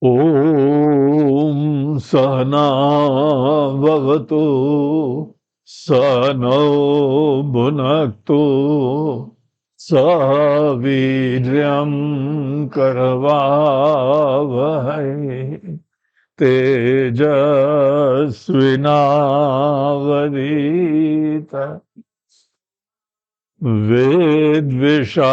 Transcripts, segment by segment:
ॐ सहना भवतु सहनौ भुनक्तु सह वीर्यं करवावहै तेजस्विनावधीत वेद्विषावहै।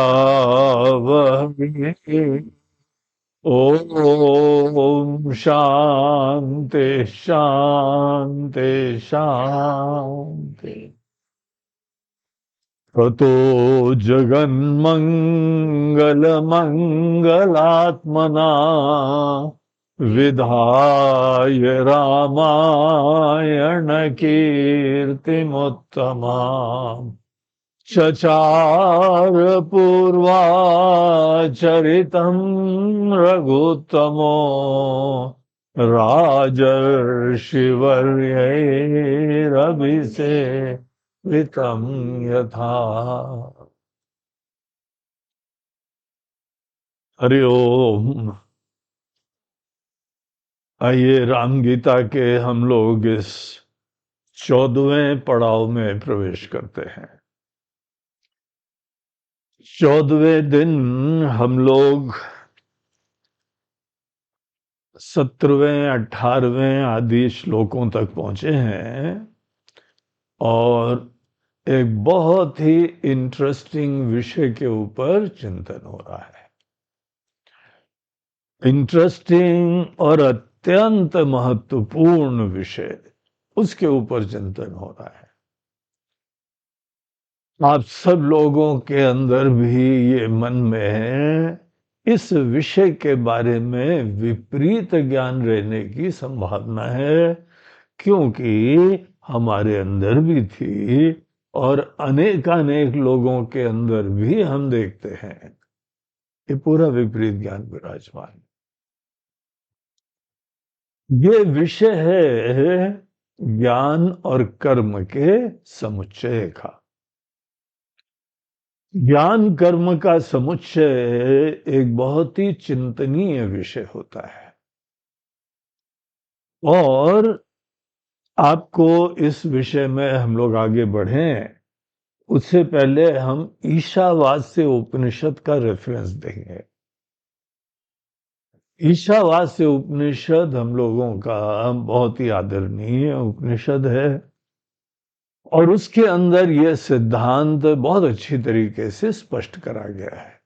ओम शांति शांति शांति। ततो जगन्मंगल मंगलात्मना विधाय रामायण कीर्तिमुत्तमा चचार पूर्वाचरितं रघुत्तमो राजर्षिवर्यैरभिषेवितं यथा। हरि ओम। आइए राम गीता के हम लोग इस 14वें पड़ाव में प्रवेश करते हैं। 14वें दिन हम लोग 17वें 18वें आदि श्लोकों तक पहुंचे हैं और एक बहुत ही इंटरेस्टिंग विषय के ऊपर चिंतन हो रहा है। इंटरेस्टिंग और अत्यंत महत्वपूर्ण विषय, उसके ऊपर चिंतन हो रहा है। आप सब लोगों के अंदर भी ये मन में इस विषय के बारे में विपरीत ज्ञान रहने की संभावना है, क्योंकि हमारे अंदर भी थी और अनेकानेक लोगों के अंदर भी हम देखते हैं ये पूरा विपरीत ज्ञान विराजमान। ये विषय है ज्ञान और कर्म के समुच्चय का। ज्ञान कर्म का समुच्चय एक बहुत ही चिंतनीय विषय होता है और आपको इस विषय में हम लोग आगे बढ़ें उससे पहले हम ईशावास्य उपनिषद का रेफरेंस देंगे। ईशावास्य उपनिषद हम लोगों का बहुत ही आदरणीय उपनिषद है और उसके अंदर यह सिद्धांत बहुत अच्छी तरीके से स्पष्ट करा गया है।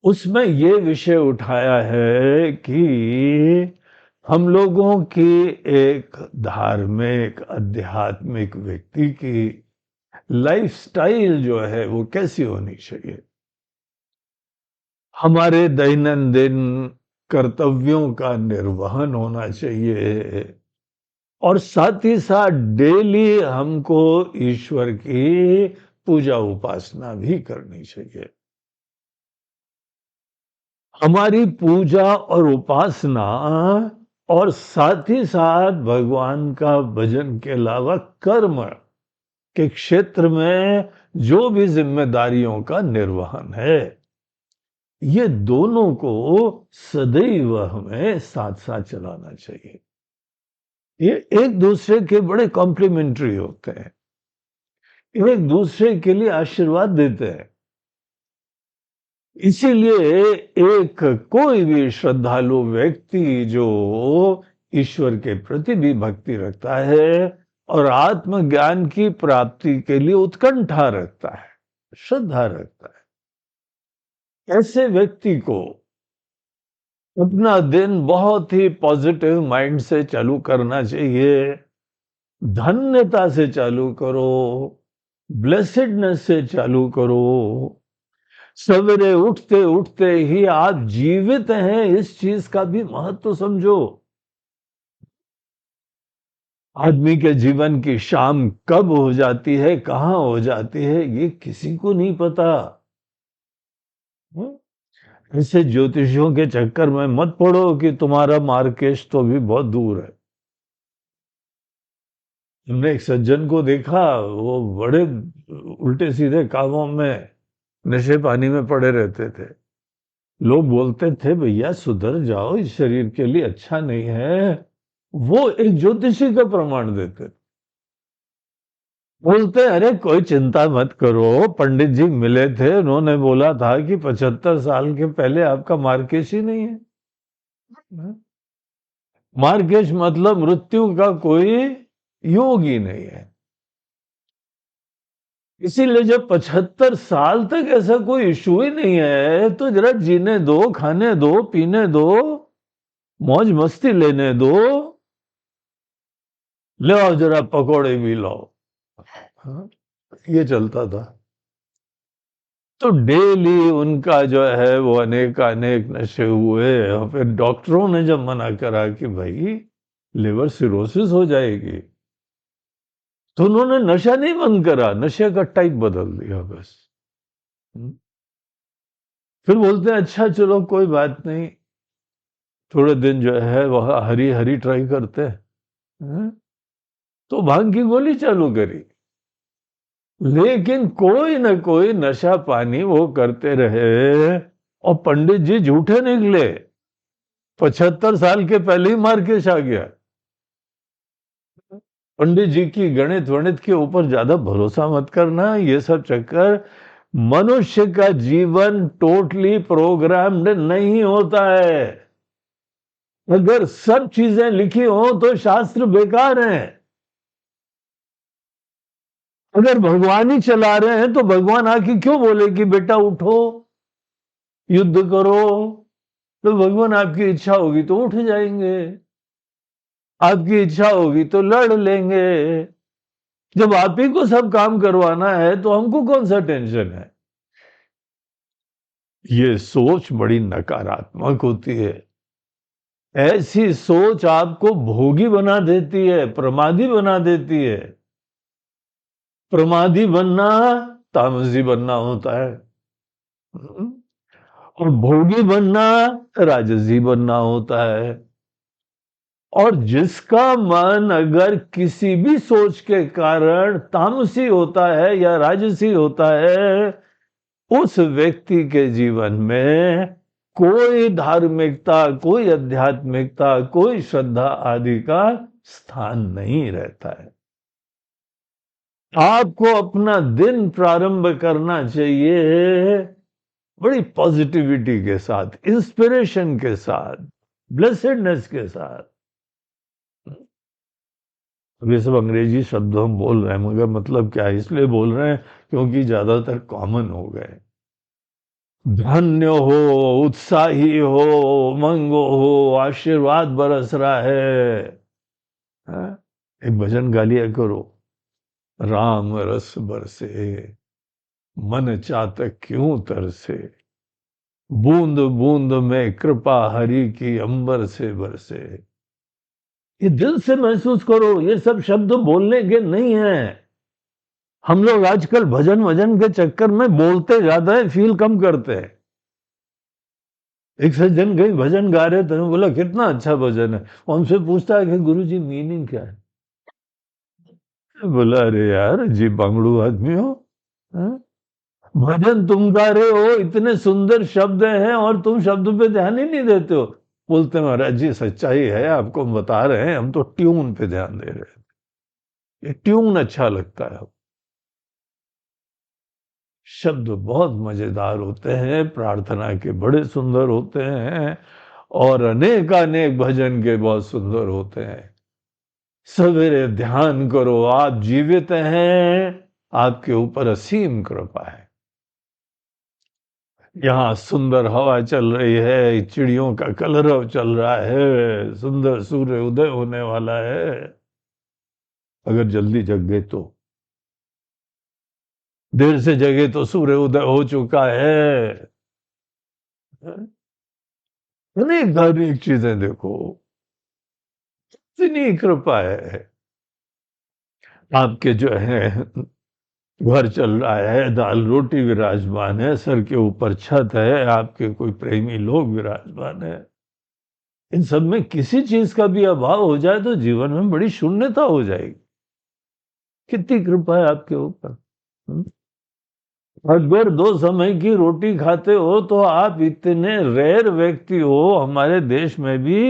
उसमें ये विषय उठाया है कि हम लोगों की एक धार्मिक आध्यात्मिक व्यक्ति की लाइफस्टाइल जो है वो कैसी होनी चाहिए। हमारे दैनंदिन कर्तव्यों का निर्वहन होना चाहिए और साथ ही साथ डेली हमको ईश्वर की पूजा उपासना भी करनी चाहिए। हमारी पूजा और उपासना और साथ ही साथ भगवान का भजन के अलावा कर्म के क्षेत्र में जो भी जिम्मेदारियों का निर्वहन है, ये दोनों को सदैव हमें साथ साथ चलाना चाहिए। ये एक दूसरे के बड़े कॉम्प्लीमेंट्री होते हैं, एक दूसरे के लिए आशीर्वाद देते हैं। इसीलिए एक कोई भी श्रद्धालु व्यक्ति जो ईश्वर के प्रति भी भक्ति रखता है और आत्मज्ञान की प्राप्ति के लिए उत्कंठा रखता है, श्रद्धा रखता है, ऐसे व्यक्ति को अपना दिन बहुत ही पॉजिटिव माइंड से चालू करना चाहिए। धन्यता से चालू करो, ब्लेसेडनेस से चालू करो। सवेरे उठते उठते ही आप जीवित हैं, इस चीज का भी महत्व समझो। आदमी के जीवन की शाम कब हो जाती है, कहां हो जाती है, ये किसी को नहीं पता। ऐसे ज्योतिषियों के चक्कर में मत पड़ो कि तुम्हारा मार्केश तो अभी बहुत दूर है। हमने एक सज्जन को देखा, वो बड़े उल्टे सीधे कामों में नशे पानी में पड़े रहते थे। लोग बोलते थे भैया सुधर जाओ, इस शरीर के लिए अच्छा नहीं है। वो एक ज्योतिषी का प्रमाण देते थे। बोलते अरे कोई चिंता मत करो, पंडित जी मिले थे, उन्होंने बोला था कि 75 साल के पहले आपका मार्केश ही नहीं है। मार्केश मतलब मृत्यु का कोई योग ही नहीं है। इसीलिए जब 75 साल तक ऐसा कोई इशू ही नहीं है तो जरा जीने दो, खाने दो, पीने दो, मौज मस्ती लेने दो, ले आओ जरा पकोड़े भी लाओ। हाँ, ये चलता था। तो डेली उनका जो है वो अनेक अनेक नशे हुए, और फिर डॉक्टरों ने जब मना करा कि भाई लिवर सिरोसिस हो जाएगी, तो उन्होंने नशा नहीं बंद करा, नशे का टाइप बदल दिया बस। फिर बोलते हैं अच्छा चलो कोई बात नहीं, थोड़े दिन जो है वह हरी हरी ट्राई करते हैं। तो भांग की गोली चालू करी, लेकिन कोई ना कोई नशा पानी वो करते रहे, और पंडित जी झूठे निकले। 75 साल के पहले ही मार्केश आ गया। पंडित जी की गणित वणित के ऊपर ज्यादा भरोसा मत करना, ये सब चक्कर। मनुष्य का जीवन टोटली प्रोग्राम्ड नहीं होता है। अगर सब चीजें लिखी हो तो शास्त्र बेकार हैं। अगर भगवान ही चला रहे हैं तो भगवान आके क्यों बोले कि बेटा उठो, युद्ध करो? तो भगवान आपकी इच्छा होगी तो उठ जाएंगे, आपकी इच्छा होगी तो लड़ लेंगे। जब आप ही को सब काम करवाना है तो हमको कौन सा टेंशन है? ये सोच बड़ी नकारात्मक होती है। ऐसी सोच आपको भोगी बना देती है, प्रमादी बना देती है। प्रमादी बनना तामसी बनना होता है, और भोगी बनना राजसी बनना होता है। और जिसका मन अगर किसी भी सोच के कारण तामसी होता है या राजसी होता है, उस व्यक्ति के जीवन में कोई धार्मिकता, कोई आध्यात्मिकता, कोई श्रद्धा आदि का स्थान नहीं रहता है। आपको अपना दिन प्रारंभ करना चाहिए बड़ी पॉजिटिविटी के साथ, इंस्पिरेशन के साथ, ब्लेसेडनेस के साथ। अब ये सब अंग्रेजी शब्द हम बोल रहे हैं, मगर मतलब क्या है, इसलिए बोल रहे हैं क्योंकि ज्यादातर कॉमन हो गए। धन्य हो, उत्साही हो, मंगो हो, आशीर्वाद बरस रहा है। हाँ? एक भजन गा लिया करो, राम रस बरसे मन चातक क्यों तरसे, बूंद बूंद में कृपा हरि की अंबर से बरसे। ये दिल से महसूस करो, ये सब शब्द बोलने के नहीं है। हम लोग आजकल भजन वजन के चक्कर में बोलते ज्यादा है, फील कम करते हैं। एक सज्जन कहीं भजन गा रहे थे, बोला कितना अच्छा भजन है। हमसे पूछता है कि गुरुजी मीनिंग क्या है? बोला अरे यार जी बांगड़ू आदमी हो, हाँ? भजन तुम गा रहे हो, इतने सुंदर शब्द हैं और तुम शब्द पे ध्यान ही नहीं देते हो। बोलते महाराज जी सच्चाई है, आपको बता रहे हैं, हम तो ट्यून पे ध्यान दे रहे हैं। ये ट्यून अच्छा लगता है। शब्द बहुत मजेदार होते हैं, प्रार्थना के बड़े सुंदर होते हैं, और अनेक अनेक भजन के बहुत सुंदर होते हैं। सवेरे ध्यान करो, आप जीवित हैं, आपके ऊपर असीम कृपा है। यहाँ सुंदर हवा चल रही है, चिड़ियों का कलरव चल रहा है, सुंदर सूर्य उदय होने वाला है। अगर जल्दी जग गए तो, देर से जगे तो सूर्य उदय हो चुका है। अनेक अनेक चीजें देखो, इतनी कृपा है। आपके जो है घर चल रहा है, दाल रोटी विराजमान है, सर के ऊपर छत है, आपके कोई प्रेमी लोग विराजमान है। इन सब में किसी चीज का भी अभाव हो जाए तो जीवन में बड़ी शून्यता हो जाएगी। कितनी कृपा है आपके ऊपर। अगर 2 समय की रोटी खाते हो तो आप इतने रेयर व्यक्ति हो, हमारे देश में भी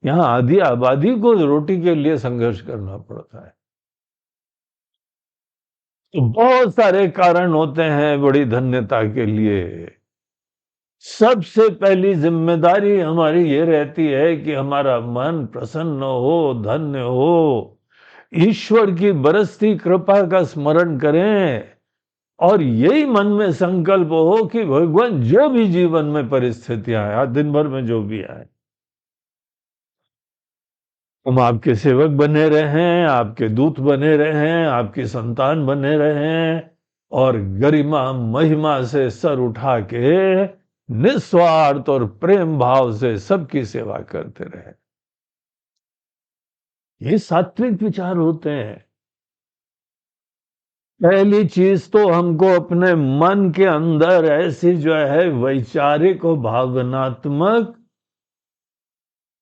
यहाँ आधी आबादी को रोटी के लिए संघर्ष करना पड़ता है। तो बहुत सारे कारण होते हैं बड़ी धन्यता के लिए। सबसे पहली जिम्मेदारी हमारी ये रहती है कि हमारा मन प्रसन्न हो, धन्य हो, ईश्वर की बरसती कृपा का स्मरण करें और यही मन में संकल्प हो कि भगवान जो भी जीवन में परिस्थितियां आए, दिन भर में जो भी आए, हम आपके सेवक बने रहें, आपके दूत बने रहें, आपकी संतान बने रहें और गरिमा महिमा से सर उठा के निस्वार्थ और प्रेम भाव से सबकी सेवा करते रहे। ये सात्विक विचार होते हैं। पहली चीज तो हमको अपने मन के अंदर ऐसी जो है वैचारिक और भावनात्मक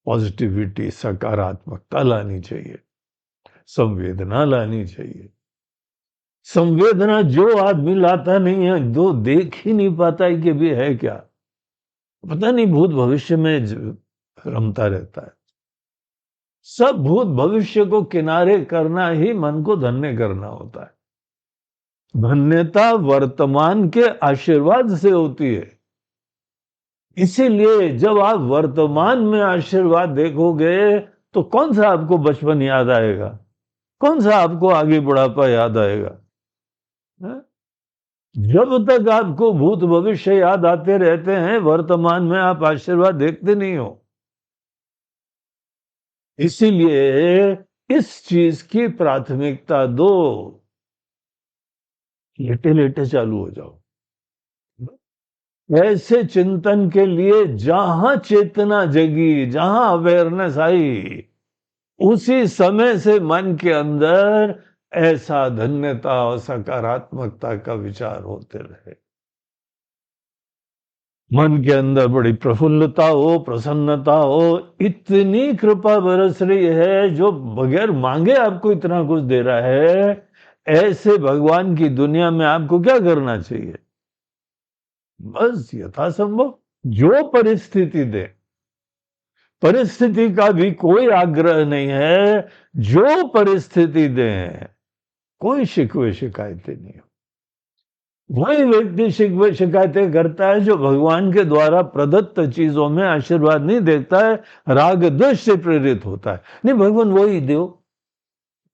पॉजिटिविटी, सकारात्मकता लानी चाहिए, संवेदना लानी चाहिए। संवेदना जो आदमी लाता नहीं है, जो देख ही नहीं पाता है कि भी है क्या, पता नहीं भूत भविष्य में रमता रहता है। सब भूत भविष्य को किनारे करना ही मन को धन्य करना होता है। धन्यता वर्तमान के आशीर्वाद से होती है। इसीलिए जब आप वर्तमान में आशीर्वाद देखोगे तो कौन सा आपको बचपन याद आएगा, कौन सा आपको आगे बुढ़ापा याद आएगा? है? जब तक आपको भूत भविष्य याद आते रहते हैं, वर्तमान में आप आशीर्वाद देखते नहीं हो। इसीलिए इस चीज की प्राथमिकता दो। लेटे लेटे चालू हो जाओ। ऐसे चिंतन के लिए जहां चेतना जगी, जहां अवेयरनेस आई, उसी समय से मन के अंदर ऐसा धन्यता और सकारात्मकता का विचार होते रहे। मन के अंदर बड़ी प्रफुल्लता हो, प्रसन्नता हो, इतनी कृपा बरस रही है जो बगैर मांगे आपको इतना कुछ दे रहा है। ऐसे भगवान की दुनिया में आपको क्या करना चाहिए? बस यथासंभव जो परिस्थिति दे, परिस्थिति का भी कोई आग्रह नहीं है, जो परिस्थिति दे कोई शिकवे शिकायतें नहीं। वही व्यक्ति शिकवे शिकायतें करता है जो भगवान के द्वारा प्रदत्त चीजों में आशीर्वाद नहीं देखता है, राग द्वेष से प्रेरित होता है। नहीं, भगवान वही दो।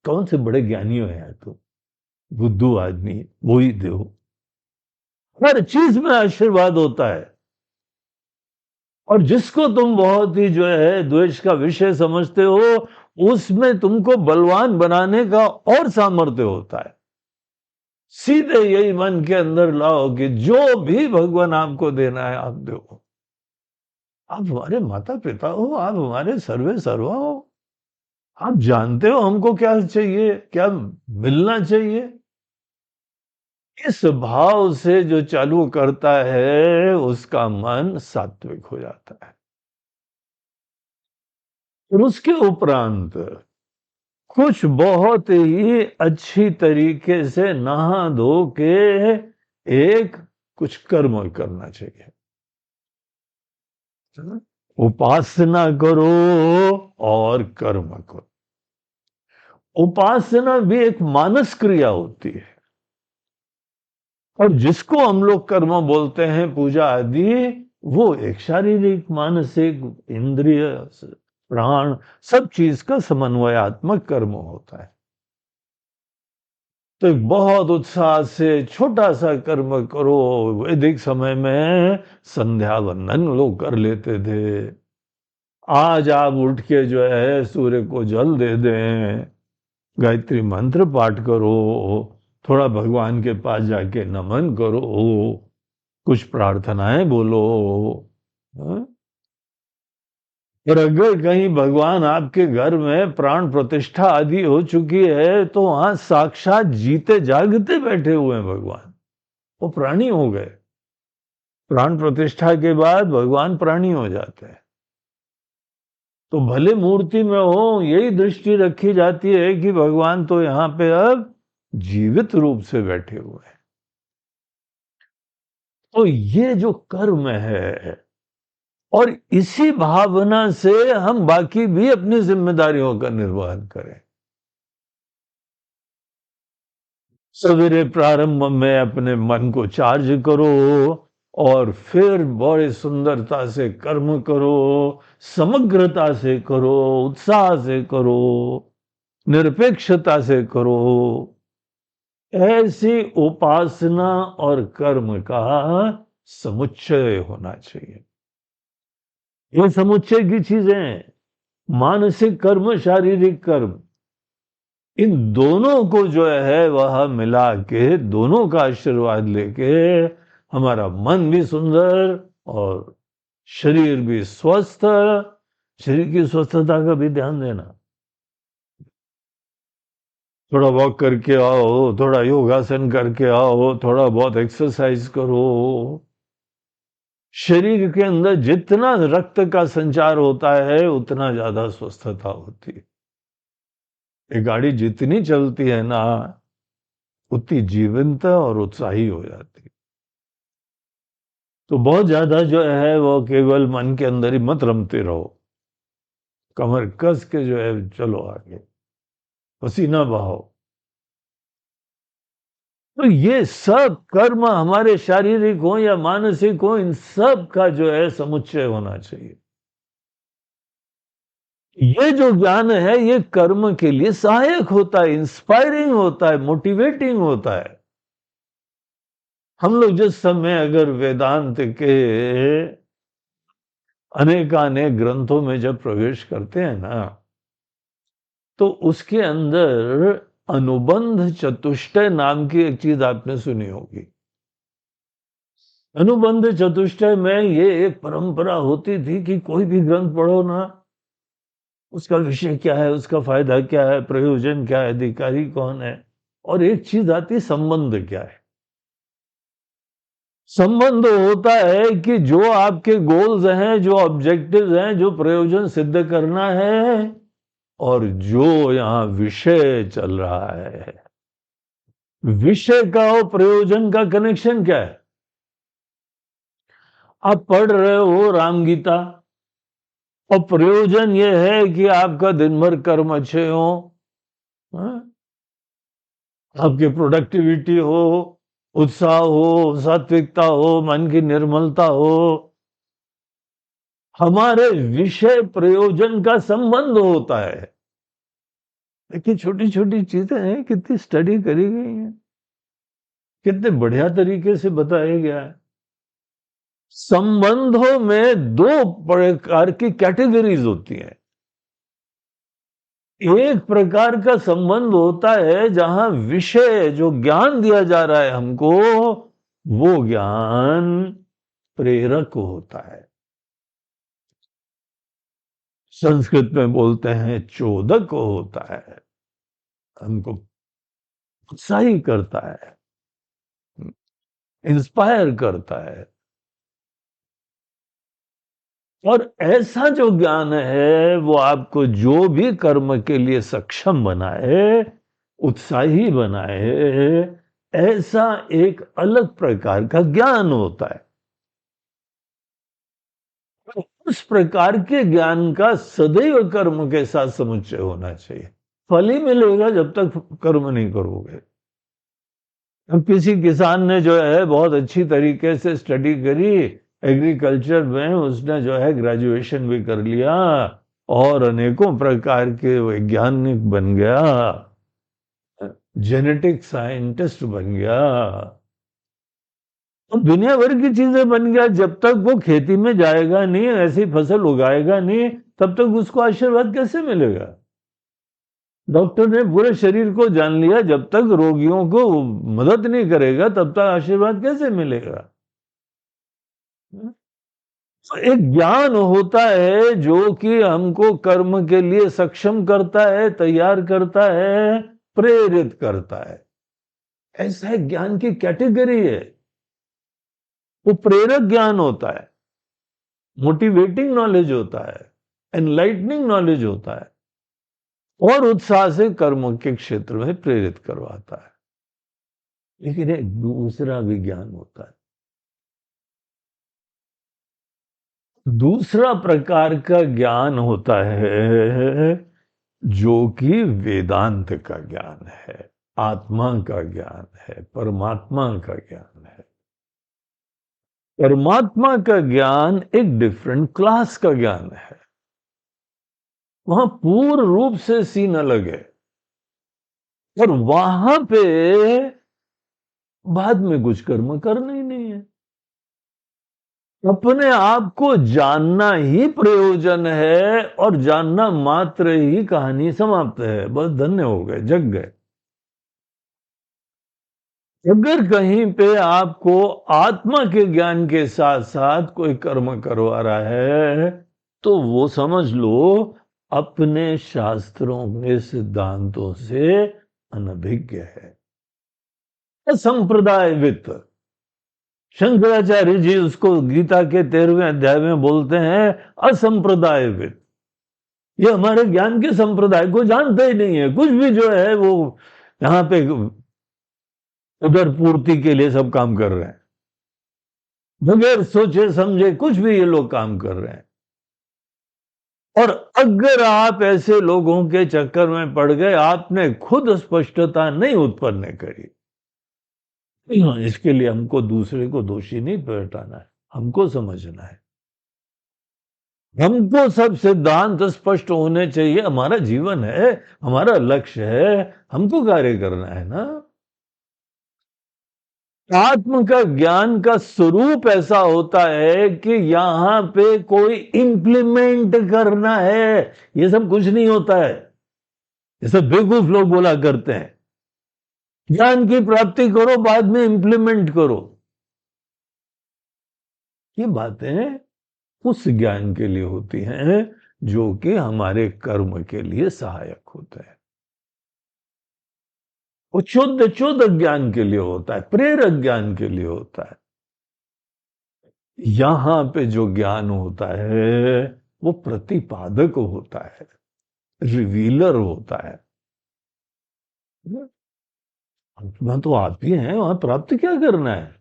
कौन से बड़े ज्ञानी हो यार तुम, बुद्धू आदमी, वही दो। हर चीज में आशीर्वाद होता है और जिसको तुम बहुत ही जो है द्वेष का विषय समझते हो, उसमें तुमको बलवान बनाने का और सामर्थ्य होता है। सीधे यही मन के अंदर लाओ कि जो भी भगवान आपको देना है आप दो। आप हमारे माता पिता हो, आप हमारे सर्वे सर्वा हो। आप जानते हो हमको क्या चाहिए, क्या मिलना चाहिए। इस भाव से जो चालू करता है उसका मन सात्विक हो जाता है। और उसके उपरांत कुछ बहुत ही अच्छी तरीके से नहा धो के एक कुछ कर्म करना चाहिए। उपासना करो और कर्म करो। उपासना भी एक मानस क्रिया होती है और जिसको हम लोग कर्म बोलते हैं, पूजा आदि, वो एक शारीरिक, मानसिक, इंद्रिय, प्राण, सब चीज का समन्वयात्मक कर्म होता है। तो एक बहुत उत्साह से छोटा सा कर्म करो। वैदिक समय में संध्या वंदन लोग कर लेते थे। आज आप उठ के जो है सूर्य को जल दे दें, गायत्री मंत्र पाठ करो, थोड़ा भगवान के पास जाके नमन करो, कुछ प्रार्थनाएं बोलो। हाँ? और अगर कहीं भगवान आपके घर में प्राण प्रतिष्ठा आदि हो चुकी है तो वहां साक्षात जीते जागते बैठे हुए हैं भगवान, वो प्राणी हो गए। प्राण प्रतिष्ठा के बाद भगवान प्राणी हो जाते हैं। तो भले मूर्ति में हो, यही दृष्टि रखी जाती है कि भगवान तो यहाँ पे अब जीवित रूप से बैठे हुए हैं। तो ये जो कर्म है, और इसी भावना से हम बाकी भी अपनी जिम्मेदारियों का निर्वहन करें। सवेरे प्रारंभ में अपने मन को चार्ज करो और फिर बड़े सुंदरता से कर्म करो, समग्रता से करो, उत्साह से करो, निरपेक्षता से करो। ऐसी उपासना और कर्म का समुच्चय होना चाहिए। ये समुच्चय की चीजें हैं, मानसिक कर्म, शारीरिक कर्म, इन दोनों को जो है वह मिला के, दोनों का आशीर्वाद लेके हमारा मन भी सुंदर और शरीर भी स्वस्थ। शरीर की स्वस्थता का भी ध्यान देना। थोड़ा वॉक करके आओ, थोड़ा योगासन करके आओ, थोड़ा बहुत एक्सरसाइज करो। शरीर के अंदर जितना रक्त का संचार होता है उतना ज्यादा स्वस्थता होती है। ये गाड़ी जितनी चलती है ना, उतनी जीवंत और उत्साही हो जाती है। तो बहुत ज्यादा जो है वो केवल मन के अंदर ही मत रमते रहो। कमर कस के जो है चलो आगे, पसीना बहाओ। तो ये सब कर्म हमारे शारीरिक हो या मानसिक हो, इन सब का जो है समुच्चय होना चाहिए। ये जो ज्ञान है ये कर्म के लिए सहायक होता है, इंस्पायरिंग होता है, मोटिवेटिंग होता है। हम लोग जिस समय अगर वेदांत के अनेकानेक ग्रंथों में जब प्रवेश करते हैं ना, तो उसके अंदर अनुबंध चतुष्टय नाम की एक चीज आपने सुनी होगी। अनुबंध चतुष्टय में ये एक परंपरा होती थी कि कोई भी ग्रंथ पढ़ो ना, उसका विषय क्या है, उसका फायदा क्या है, प्रयोजन क्या है, अधिकारी कौन है, और एक चीज आती है संबंध क्या है। संबंध होता है कि जो आपके गोल्स हैं, जो ऑब्जेक्टिव्स हैं, जो प्रयोजन सिद्ध करना है, और जो यहां विषय चल रहा है, विषय का और प्रयोजन का कनेक्शन क्या है। आप पढ़ रहे हो राम गीता, और प्रयोजन यह है कि आपका दिन भर कर्म अच्छे हो, हाँ? आपकी प्रोडक्टिविटी हो, उत्साह हो, सात्विकता हो, मन की निर्मलता हो। हमारे विषय प्रयोजन का संबंध होता है। लेकिन छोटी छोटी चीजें हैं, कितनी स्टडी करी गई हैं, कितने बढ़िया तरीके से बताया गया है। संबंधों में दो प्रकार की कैटेगरीज होती हैं। एक प्रकार का संबंध होता है जहां विषय जो ज्ञान दिया जा रहा है हमको, वो ज्ञान प्रेरक होता है। संस्कृत में बोलते हैं चोदक होता है, हमको उत्साही करता है, इंस्पायर करता है। और ऐसा जो ज्ञान है वो आपको जो भी कर्म के लिए सक्षम बनाए, उत्साही बनाए, ऐसा एक अलग प्रकार का ज्ञान होता है। उस प्रकार के ज्ञान का सदैव कर्म के साथ समुच्चय होना चाहिए। फल ही मिलेगा जब तक कर्म नहीं करोगे। अब किसी किसान ने जो है बहुत अच्छी तरीके से स्टडी करी एग्रीकल्चर में, उसने जो है ग्रेजुएशन भी कर लिया और अनेकों प्रकार के वैज्ञानिक बन गया, जेनेटिक साइंटिस्ट बन गया, तो दुनिया भर की चीजें बन गया। जब तक वो खेती में जाएगा नहीं, ऐसी फसल उगाएगा नहीं, तब तक उसको आशीर्वाद कैसे मिलेगा। डॉक्टर ने पूरे शरीर को जान लिया, जब तक रोगियों को मदद नहीं करेगा तब तक आशीर्वाद कैसे मिलेगा। तो एक ज्ञान होता है जो कि हमको कर्म के लिए सक्षम करता है, तैयार करता है, प्रेरित करता है। ऐसा एक ज्ञान की कैटेगरी है, वो प्रेरक ज्ञान होता है, मोटिवेटिंग नॉलेज होता है, एनलाइटनिंग नॉलेज होता है, और उत्साह से कर्म के क्षेत्र में प्रेरित करवाता है। लेकिन एक दूसरा भी ज्ञान होता है, दूसरा प्रकार का ज्ञान होता है जो कि वेदांत का ज्ञान है, आत्मा का ज्ञान है, परमात्मा का ज्ञान है। परमात्मा का ज्ञान एक डिफरेंट क्लास का ज्ञान है। वहां पूर्ण रूप से सीन अलग है, और वहां पे बाद में कुछ कर्म करना ही नहीं है। अपने आप को जानना ही प्रयोजन है, और जानना मात्र ही कहानी समाप्त है। बस धन्य हो गए, जग गए। अगर कहीं पे आपको आत्मा के ज्ञान के साथ साथ कोई कर्म करवा रहा है, तो वो समझ लो अपने शास्त्रों के सिद्धांतों से अनभिज्ञ है, संप्रदाय वित्त। शंकराचार्य जी उसको गीता के 13वें अध्याय में बोलते हैं असंप्रदायविद। ये हमारे ज्ञान के संप्रदाय को जानते ही नहीं है। कुछ भी जो है वो यहाँ पे उधर पूर्ति के लिए सब काम कर रहे हैं, बगैर सोचे समझे कुछ भी ये लोग काम कर रहे हैं। और अगर आप ऐसे लोगों के चक्कर में पड़ गए, आपने खुद स्पष्टता नहीं उत्पन्न करी, इसके लिए हमको दूसरे को दोषी नहीं ठहराना है, हमको समझना है। हमको सब सिद्धांत स्पष्ट होने चाहिए। हमारा जीवन है, हमारा लक्ष्य है, हमको कार्य करना है ना। आत्म का ज्ञान का स्वरूप ऐसा होता है कि यहां पे कोई इंप्लीमेंट करना है, ये सब कुछ नहीं होता है। ये सब बेवकूफ लोग बोला करते हैं, ज्ञान की प्राप्ति करो बाद में इंप्लीमेंट करो। ये बातें उस ज्ञान के लिए होती हैं जो कि हमारे कर्म के लिए सहायक होता है। वो शुद्ध ज्ञान के लिए होता है, प्रेरक ज्ञान के लिए होता है। यहां पे जो ज्ञान होता है वो प्रतिपादक होता है, रिवीलर होता है। वहां तो आप ही हैं, वहां प्राप्त क्या करना है?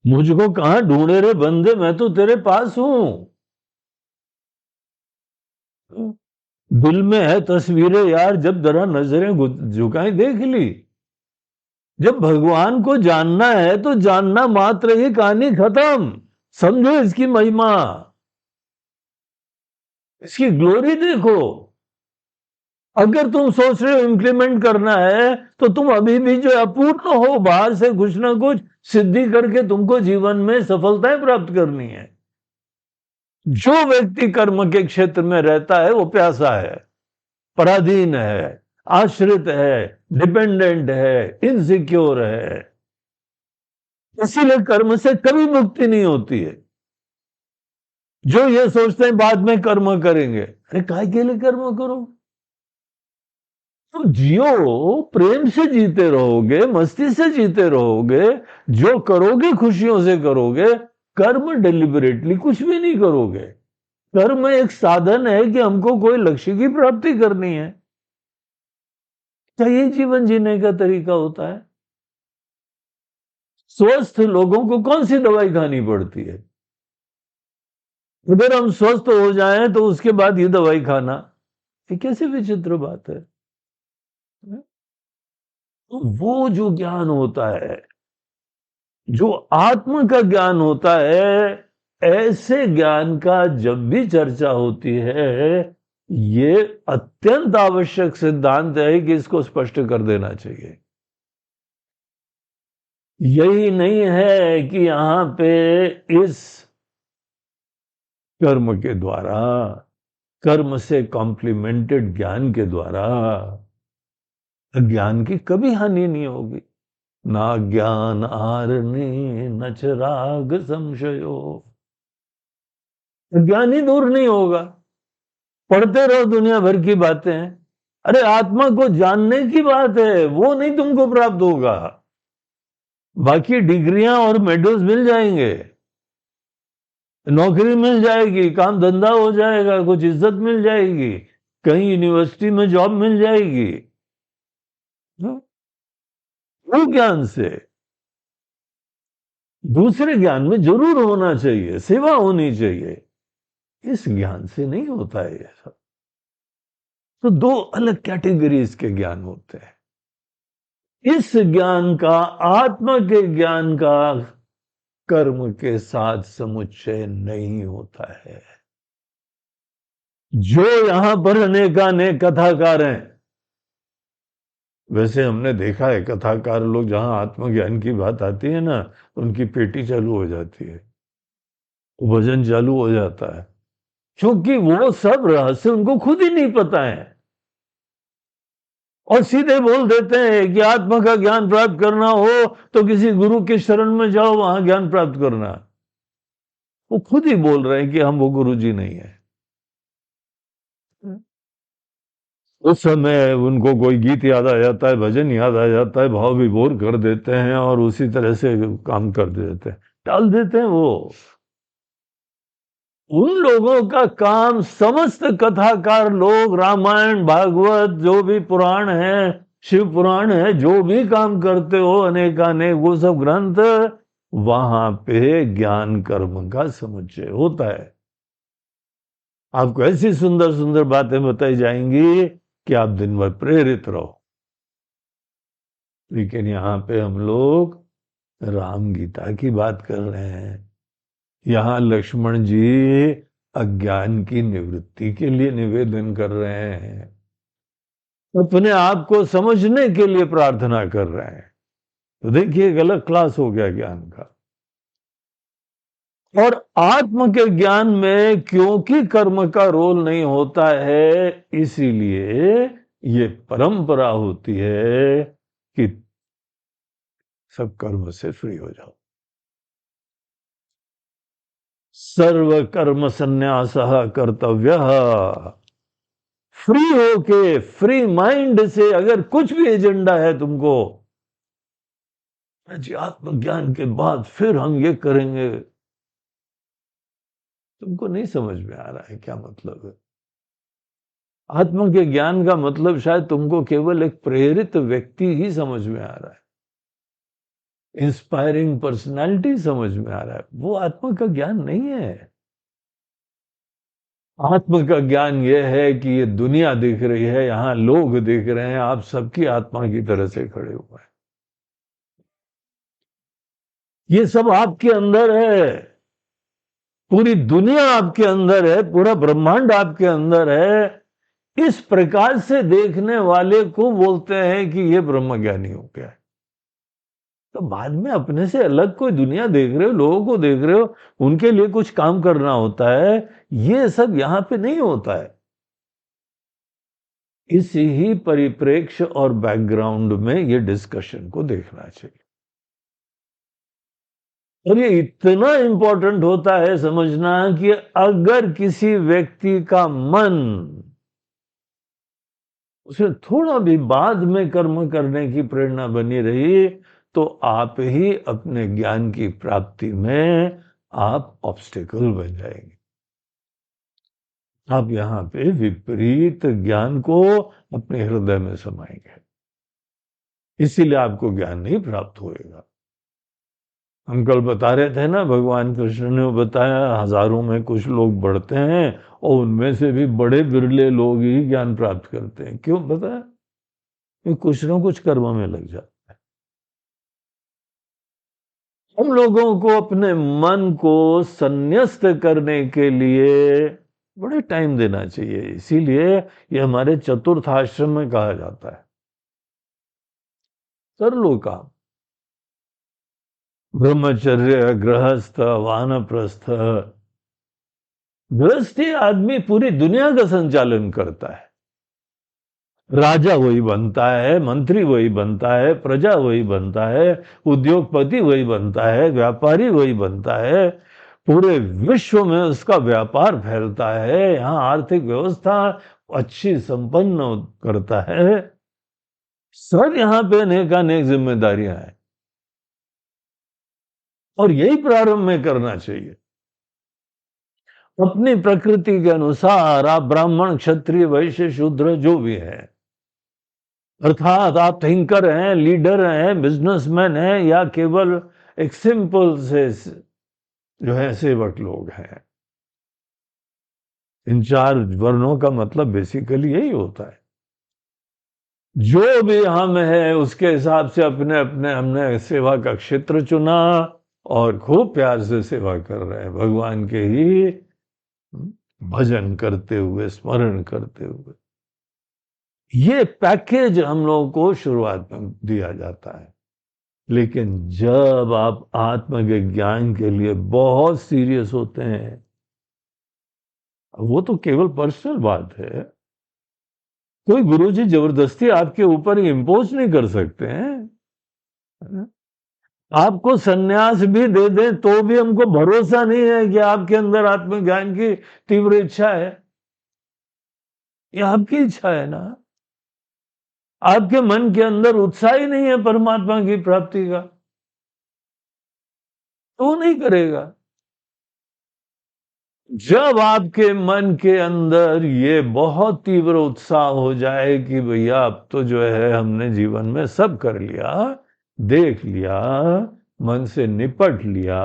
मुझको कहां ढूंढे रे बंदे, मैं तो तेरे पास हूं। दिल में है तस्वीरें यार, जब जरा नजरें झुकाई देख ली। जब भगवान को जानना है तो जानना मात्र ही कहानी खत्म। समझो इसकी महिमा, इसकी ग्लोरी देखो। अगर तुम सोच रहे हो इंप्लीमेंट करना है, तो तुम अभी भी जो अपूर्ण हो, बाहर से कुछ ना कुछ सिद्धि करके तुमको जीवन में सफलताएं प्राप्त करनी है। जो व्यक्ति कर्म के क्षेत्र में रहता है वो प्यासा है, पराधीन है, आश्रित है, डिपेंडेंट है, इनसिक्योर है। इसीलिए कर्म से कभी मुक्ति नहीं होती है। जो ये सोचते हैं बाद में कर्म करेंगे, अरे काहे के लिए कर्म करो? तुम जियो, प्रेम से जीते रहोगे, मस्ती से जीते रहोगे, जो करोगे खुशियों से करोगे। कर्म डिलिबरेटली कुछ भी नहीं करोगे। कर्म एक साधन है कि हमको कोई लक्ष्य की प्राप्ति करनी है। क्या ये जीवन जीने का तरीका होता है? स्वस्थ लोगों को कौन सी दवाई खानी पड़ती है? अगर हम स्वस्थ हो जाएं तो उसके बाद ये दवाई खाना, ये कैसे विचित्र बात है। तो वो जो ज्ञान होता है, जो आत्म का ज्ञान होता है, ऐसे ज्ञान का जब भी चर्चा होती है, ये अत्यंत आवश्यक सिद्धांत है कि इसको स्पष्ट कर देना चाहिए। यही नहीं है कि यहां पे इस कर्म के द्वारा, कर्म से कॉम्प्लीमेंटेड ज्ञान के द्वारा ज्ञान की कभी हानि नहीं होगी। ना ज्ञान आरने न च राग संशयो, ज्ञान ही दूर नहीं होगा। पढ़ते रहो दुनिया भर की बातें, अरे आत्मा को जानने की बात है, वो नहीं तुमको प्राप्त होगा। बाकी डिग्रियां और मेडल्स मिल जाएंगे, नौकरी मिल जाएगी, काम धंधा हो जाएगा, कुछ इज्जत मिल जाएगी, कहीं यूनिवर्सिटी में जॉब मिल जाएगी। वो ज्ञान से दूसरे ज्ञान में जरूर होना चाहिए, सेवा होनी चाहिए, इस ज्ञान से नहीं होता है ये सब। तो दो अलग कैटेगरीज के ज्ञान होते हैं। इस ज्ञान का, आत्मा के ज्ञान का कर्म के साथ समुच्चय नहीं होता है। जो यहां पर अनेकानेक कथाकार हैं, वैसे हमने देखा है कथाकार लोग, जहां आत्मज्ञान की बात आती है ना, उनकी पेटी चालू हो जाती है, भजन चालू हो जाता है, क्योंकि वो सब रहस्य उनको खुद ही नहीं पता है, और सीधे बोल देते हैं कि आत्मा का ज्ञान प्राप्त करना हो तो किसी गुरु के शरण में जाओ, वहां ज्ञान प्राप्त करना। वो खुद ही बोल रहे हैं कि हम वो गुरु जी नहीं है। उस समय उनको कोई गीत याद आ जाता है, भजन याद आ जाता है, भाव विभोर कर देते हैं और उसी तरह से काम कर देते हैं, टाल देते हैं। वो उन लोगों का काम, समस्त कथाकार लोग, रामायण भागवत जो भी पुराण है, शिव पुराण है, जो भी काम करते हो अनेकानेक, वो सब ग्रंथ, वहां पे ज्ञान कर्म का समुच्चय होता है। आपको ऐसी सुंदर सुंदर बातें बताई जाएंगी कि आप दिन भर प्रेरित रहो। लेकिन यहाँ पे हम लोग राम गीता की बात कर रहे हैं। यहाँ लक्ष्मण जी अज्ञान की निवृत्ति के लिए निवेदन कर रहे हैं, अपने आप को समझने के लिए प्रार्थना कर रहे हैं। तो देखिए एक अलग क्लास हो गया ज्ञान का। और आत्म के ज्ञान में क्योंकि कर्म का रोल नहीं होता है, इसीलिए ये परंपरा होती है कि सब कर्म से फ्री हो जाओ। सर्व कर्म संन्यासः कर्तव्यः। फ्री होके, फ्री माइंड से, अगर कुछ भी एजेंडा है तुमको, जी आत्मज्ञान के बाद फिर हम ये करेंगे, तुमको नहीं समझ में आ रहा है क्या मतलब है। आत्मा के ज्ञान का मतलब शायद तुमको केवल एक प्रेरित व्यक्ति ही समझ में आ रहा है, इंस्पायरिंग पर्सनालिटी समझ में आ रहा है। वो आत्मा का ज्ञान नहीं है। आत्मा का ज्ञान यह है कि ये दुनिया दिख रही है, यहां लोग दिख रहे हैं, आप सबकी आत्मा की तरह से खड़े हुए हैं, ये सब आपके अंदर है, पूरी दुनिया आपके अंदर है, पूरा ब्रह्मांड आपके अंदर है। इस प्रकार से देखने वाले को बोलते हैं कि ये ब्रह्मज्ञानी हो गया है। तो बाद में अपने से अलग कोई दुनिया देख रहे हो, लोगों को देख रहे हो, उनके लिए कुछ काम करना होता है, ये सब यहां पे नहीं होता है। इस ही परिप्रेक्ष्य और बैकग्राउंड में ये डिस्कशन को देखना चाहिए। और ये इतना इंपॉर्टेंट होता है समझना कि अगर किसी व्यक्ति का मन, उसे थोड़ा भी बाद में कर्म करने की प्रेरणा बनी रही, तो आप ही अपने ज्ञान की प्राप्ति में आप ऑब्स्टेकल बन जाएंगे। आप यहाँ पे विपरीत ज्ञान को अपने हृदय में समाएंगे, इसीलिए आपको ज्ञान नहीं प्राप्त होएगा। हम कल बता रहे थे ना, भगवान कृष्ण ने बताया हजारों में कुछ लोग बढ़ते हैं और उनमें से भी बड़े बिरले लोग ही ज्ञान प्राप्त करते हैं। क्यों बताया? कुछ ना कुछ कर्म में लग जाता है। हम लोगों को अपने मन को संन्यास्त करने के लिए बड़े टाइम देना चाहिए, इसीलिए ये हमारे चतुर्थ आश्रम में कहा जाता है, कर लो काम। ब्रह्मचर्य, गृहस्थ, वानप्रस्थ। गृहस्थी आदमी पूरी दुनिया का संचालन करता है, राजा वही बनता है, मंत्री वही बनता है, प्रजा वही बनता है, उद्योगपति वही बनता है, व्यापारी वही बनता है, पूरे विश्व में उसका व्यापार फैलता है, यहाँ आर्थिक व्यवस्था अच्छी संपन्न करता है। सब यहाँ पे अनेकानेक जिम्मेदारियां हैं, और यही प्रारंभ में करना चाहिए। अपनी प्रकृति के अनुसार आप ब्राह्मण, क्षत्रिय, वैश्य, शूद्र जो भी है, अर्थात आप थिंकर हैं, लीडर हैं, बिजनेसमैन हैं, या केवल एक सिंपल से जो है सेवक लोग हैं। इन 4 वर्णों का मतलब बेसिकली यही होता है। जो भी हम है उसके हिसाब से अपने अपने हमने सेवा का क्षेत्र चुना और खूब प्यार से सेवा कर रहे हैं भगवान के ही भजन करते हुए, स्मरण करते हुए। ये पैकेज हम लोगों को शुरुआत में दिया जाता है। लेकिन जब आप आत्मज्ञान के लिए बहुत सीरियस होते हैं, वो तो केवल पर्सनल बात है। कोई गुरुजी जबरदस्ती आपके ऊपर इम्पोज नहीं कर सकते हैं। आपको सन्यास भी दे दें तो भी हमको भरोसा नहीं है कि आपके अंदर आत्मज्ञान की तीव्र इच्छा है। ये आपकी इच्छा है ना। आपके मन के अंदर उत्साह ही नहीं है परमात्मा की प्राप्ति का, तो वो नहीं करेगा। जब आपके मन के अंदर ये बहुत तीव्र उत्साह हो जाए कि भैया अब तो जो है हमने जीवन में सब कर लिया, देख लिया, मन से निपट लिया,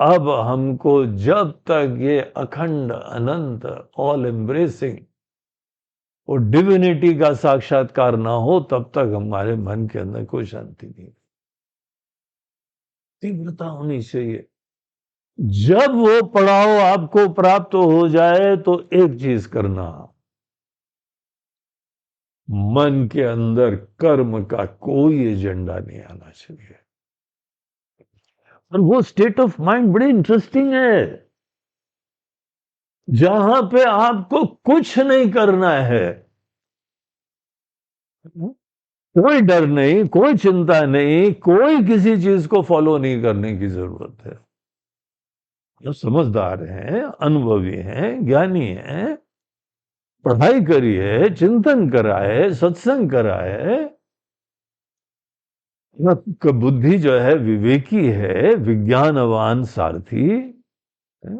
अब हमको जब तक ये अखंड अनंत ऑल एम्ब्रेसिंग और डिविनिटी का साक्षात्कार ना हो तब तक हमारे मन के अंदर कोई शांति नहीं। तीव्रता होनी चाहिए। जब वो पड़ाव आपको प्राप्त हो जाए तो एक चीज करना, मन के अंदर कर्म का कोई एजेंडा नहीं आना चाहिए। और वो स्टेट ऑफ माइंड बड़ी इंटरेस्टिंग है, जहां पे आपको कुछ नहीं करना है। कोई डर नहीं, कोई चिंता नहीं, कोई किसी चीज को फॉलो नहीं करने की जरूरत है। जो समझदार हैं, अनुभवी हैं, ज्ञानी हैं, पढ़ाई करी है, चिंतन करा है, सत्संग करा है, बुद्धि जो है विवेकी है, विज्ञानवान सारथी है?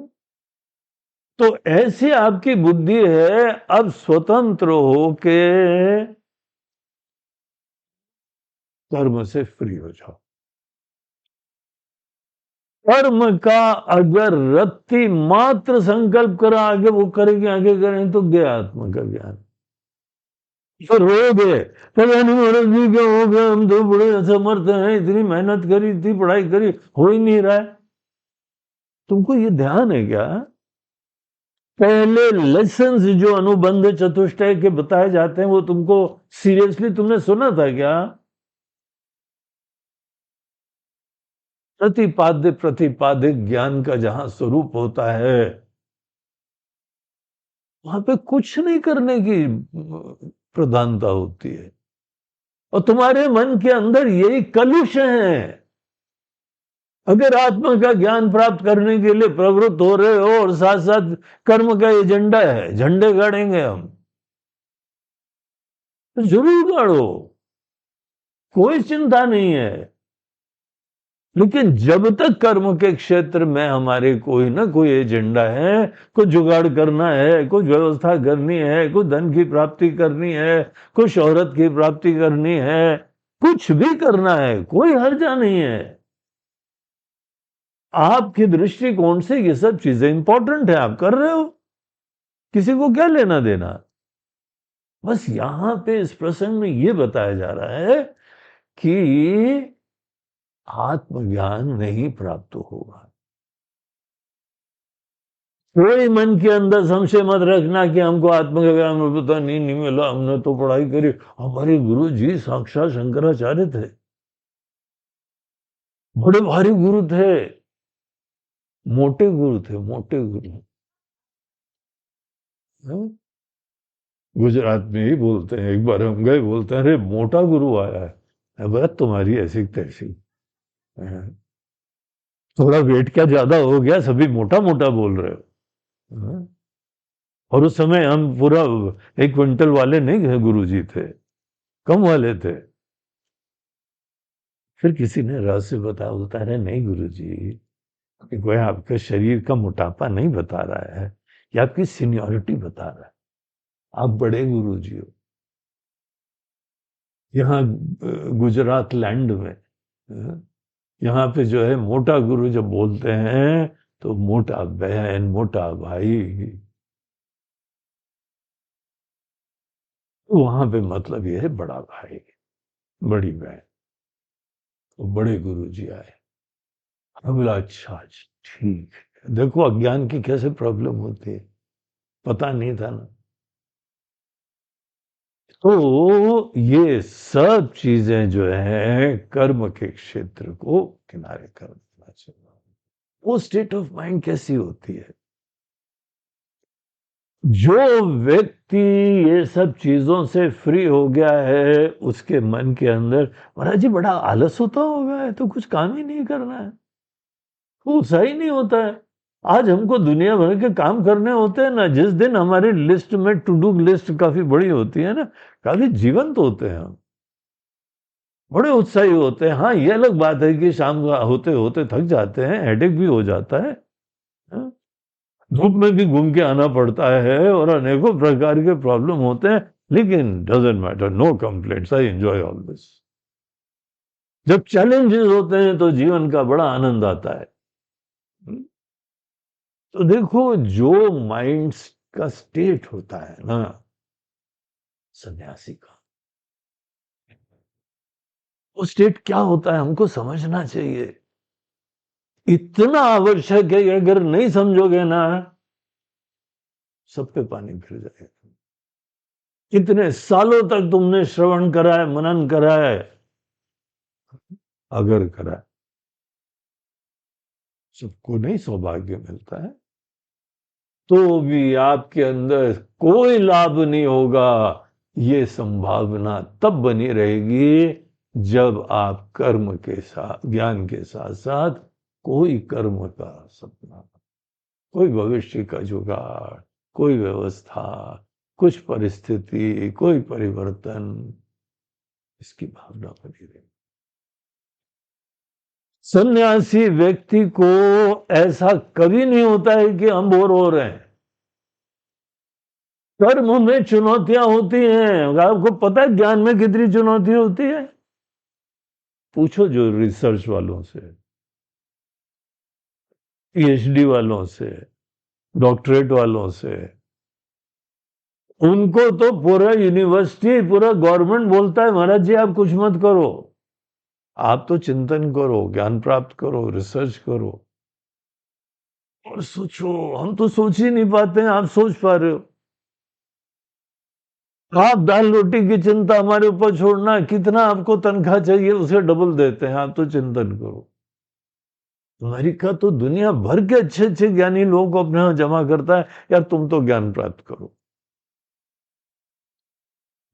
तो ऐसी आपकी बुद्धि है, अब स्वतंत्र हो के कर्म से फ्री हो जाओ। कर्म का अगर रत्ती मात्र संकल्प करा आगे वो करेंगे, आगे करें तो गया आत्मा का ज्ञान। तो रोगे, पता नहीं महाराज जी क्या हो गया, हम तो बड़े असमर्थ हैं, इतनी मेहनत करी, इतनी पढ़ाई करी, हो ही नहीं रहा है। तुमको ये ध्यान है क्या? पहले लेसन्स जो अनुबंध चतुष्टय के बताए जाते हैं वो तुमको सीरियसली तुमने सुना था क्या? प्रतिपाद्य प्रतिपादिक ज्ञान का जहां स्वरूप होता है वहां पे कुछ नहीं करने की प्रधानता होती है। और तुम्हारे मन के अंदर यही कलुष है। अगर आत्मा का ज्ञान प्राप्त करने के लिए प्रवृत्त हो रहे हो और साथ साथ कर्म का एजेंडा है, झंडे गाड़ेंगे हम, तो जरूर गाड़ो, कोई चिंता नहीं है। लेकिन जब तक कर्म के क्षेत्र में हमारे कोई ना कोई एजेंडा है, कुछ जुगाड़ करना है, कुछ व्यवस्था करनी है, कुछ धन की प्राप्ति करनी है, कुछ शोहरत की प्राप्ति करनी है, कुछ भी करना है, कोई हर्जा नहीं है। आपके दृष्टिकोण से ये सब चीजें इंपॉर्टेंट है, आप कर रहे हो, किसी को क्या लेना देना। बस यहां पे इस प्रसंग में ये बताया जा रहा है कि आत्मज्ञान नहीं प्राप्त होगा। कोई मन के अंदर संशय मत रखना कि हमको आत्मज्ञान पता नहीं मिला, हमने तो पढ़ाई करी। हमारे गुरु जी साक्षात शंकराचार्य थे, बड़े भारी गुरु थे, मोटे गुरु थे, मोटे गुरु। हाँ? गुजरात में ही बोलते हैं, एक बार हम गए, बोलते हैं अरे मोटा गुरु आया है। बात तुम्हारी ऐसी तैसी। हाँ। थोड़ा वेट क्या ज्यादा हो गया, सभी मोटा मोटा बोल रहे हो। हाँ? और उस समय हम पूरा 1 क्विंटल वाले नहीं गुरु जी थे, कम वाले थे। फिर किसी ने रहस्य बताया, बता रहे नहीं गुरु जी, कोई आपके शरीर का मोटापा नहीं बता रहा है, ये आपकी सीनियोरिटी बता रहा है, आप बड़े गुरु जी हो। यहाँ गुजरात लैंड में, यहाँ पे जो है मोटा गुरु जब बोलते हैं तो मोटा बहन, मोटा भाई, तो वहां पे मतलब ये है बड़ा भाई, बड़ी बहन। तो बड़े गुरु जी आए। हमने बोला अच्छा अच्छा, ठीक है। देखो अज्ञान की कैसे प्रॉब्लम होती है, पता नहीं था ना। तो ये सब चीजें जो है कर्म के क्षेत्र को किनारे कर देना चाहिए। वो स्टेट ऑफ माइंड कैसी होती है? जो व्यक्ति ये सब चीजों से फ्री हो गया है, उसके मन के अंदर महाराज जी बड़ा आलस होता होगा, है तो कुछ काम ही नहीं करना है, वो सही नहीं होता है। आज हमको दुनिया भर के काम करने होते हैं ना, जिस दिन हमारी लिस्ट में टू डू लिस्ट काफी बड़ी होती है ना, काफी जीवंत होते हैं हम, बड़े उत्साही होते हैं। हाँ, ये अलग बात है कि शाम को होते होते थक जाते हैं, हेडेक भी हो जाता है, हाँ? धूप में भी घूम के आना पड़ता है और अनेकों प्रकार के प्रॉब्लम होते हैं, लेकिन doesn't matter, no complaints, I enjoy all this. जब चैलेंजेस होते हैं तो जीवन का बड़ा आनंद आता है। तो देखो, जो माइंड का स्टेट होता है ना सन्यासी का, वो स्टेट क्या होता है हमको समझना चाहिए। इतना आवश्यक है कि अगर नहीं समझोगे ना, सब पे पानी फिर जाएगा। कितने सालों तक तुमने श्रवण करा है, मनन करा है, अगर करा है, सबको नहीं सौभाग्य मिलता है, तो भी आपके अंदर कोई लाभ नहीं होगा। ये संभावना तब बनी रहेगी जब आप कर्म के साथ, ज्ञान के साथ साथ कोई कर्म का सपना, कोई भविष्य का जुगाड़, कोई व्यवस्था, कुछ परिस्थिति, कोई परिवर्तन, इसकी भावना बनी रहे। सन्यासी व्यक्ति को ऐसा कभी नहीं होता है कि हम बोर हो रहे हैं। कर्म में चुनौतियां होती हैं, आपको पता है ज्ञान में कितनी चुनौती होती है? पूछो जो रिसर्च वालों से, पीएचडी वालों से, डॉक्टरेट वालों से, उनको तो पूरा यूनिवर्सिटी, पूरा गवर्नमेंट बोलता है महाराज जी आप कुछ मत करो, आप तो चिंतन करो, ज्ञान प्राप्त करो, रिसर्च करो। और सोचो, हम तो सोच ही नहीं पाते हैं, आप सोच पा रहे हो? आप दाल रोटी की चिंता हमारे ऊपर छोड़ना, कितना आपको तनख्वाह चाहिए उसे डबल देते हैं, आप तो चिंतन करो। अमेरिका तो दुनिया भर के अच्छे अच्छे ज्ञानी लोगों को अपने यहां जमा करता है, यार तुम तो ज्ञान प्राप्त करो।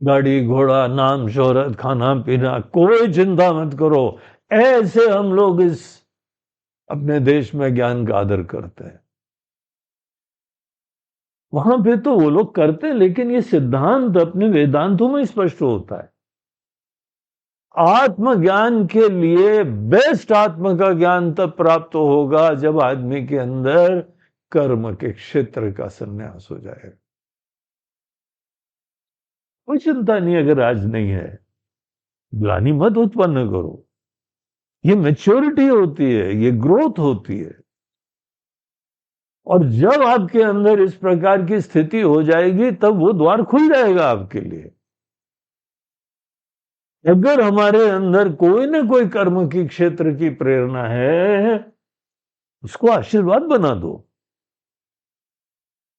गाड़ी घोड़ा, नाम शोहरत, खाना पीना, कोई चिंता मत करो। ऐसे हम लोग इस अपने देश में ज्ञान का आदर करते हैं। वहां पे तो वो लोग करते हैं, लेकिन ये सिद्धांत अपने वेदांतों में स्पष्ट होता है। आत्मज्ञान के लिए बेस्ट आत्म का ज्ञान तब प्राप्त होगा जब आदमी के अंदर कर्म के क्षेत्र का संन्यास हो जाएगा। कोई चिंता नहीं अगर आज नहीं है, ग्लानि मत उत्पन्न करो। ये मैच्योरिटी होती है, ये ग्रोथ होती है। और जब आपके अंदर इस प्रकार की स्थिति हो जाएगी तब वो द्वार खुल जाएगा आपके लिए। अगर हमारे अंदर कोई ना कोई कर्म की क्षेत्र की प्रेरणा है, उसको आशीर्वाद बना दो,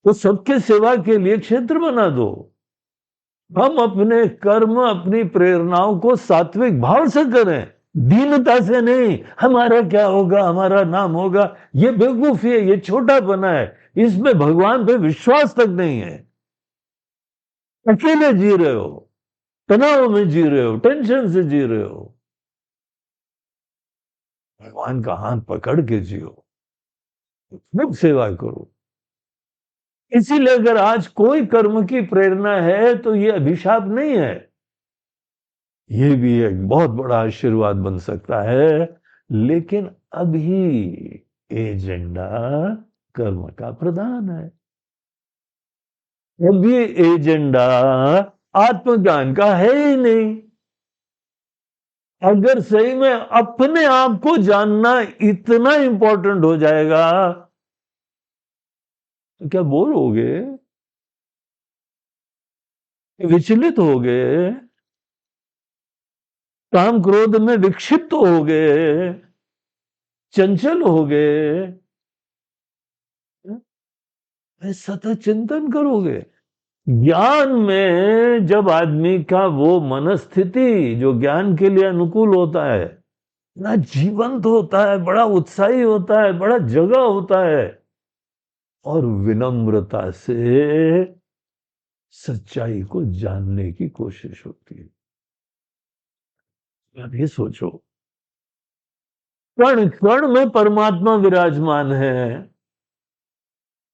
तो सबके सेवा के लिए क्षेत्र बना दो। हम अपने कर्म, अपनी प्रेरणाओं को सात्विक भाव से करें, दीनता से नहीं। हमारा क्या होगा, हमारा नाम होगा, ये बेवकूफी है, ये छोटा बना है, इसमें भगवान पे विश्वास तक नहीं है। अकेले जी रहे हो, तनाव में जी रहे हो, टेंशन से जी रहे हो, भगवान का हाथ पकड़ के जियो, खूब सेवा करो। इसीलिए अगर आज कोई कर्म की प्रेरणा है तो ये अभिशाप नहीं है, ये भी एक बहुत बड़ा आशीर्वाद बन सकता है। लेकिन अभी एजेंडा कर्म का प्रधान है, अभी एजेंडा आत्मज्ञान का है ही नहीं। अगर सही में अपने आप को जानना इतना इंपॉर्टेंट हो जाएगा तो क्या बोर हो गए, विचलित हो गए, काम क्रोध में विक्षिप्त हो गए, चंचल हो गए, सतत चिंतन करोगे। ज्ञान में जब आदमी का वो मनस्थिति जो ज्ञान के लिए अनुकूल होता है ना, जीवंत होता है, बड़ा उत्साही होता है, बड़ा जगा होता है, और विनम्रता से सच्चाई को जानने की कोशिश होती है। अब ये सोचो, कण कण में परमात्मा विराजमान है,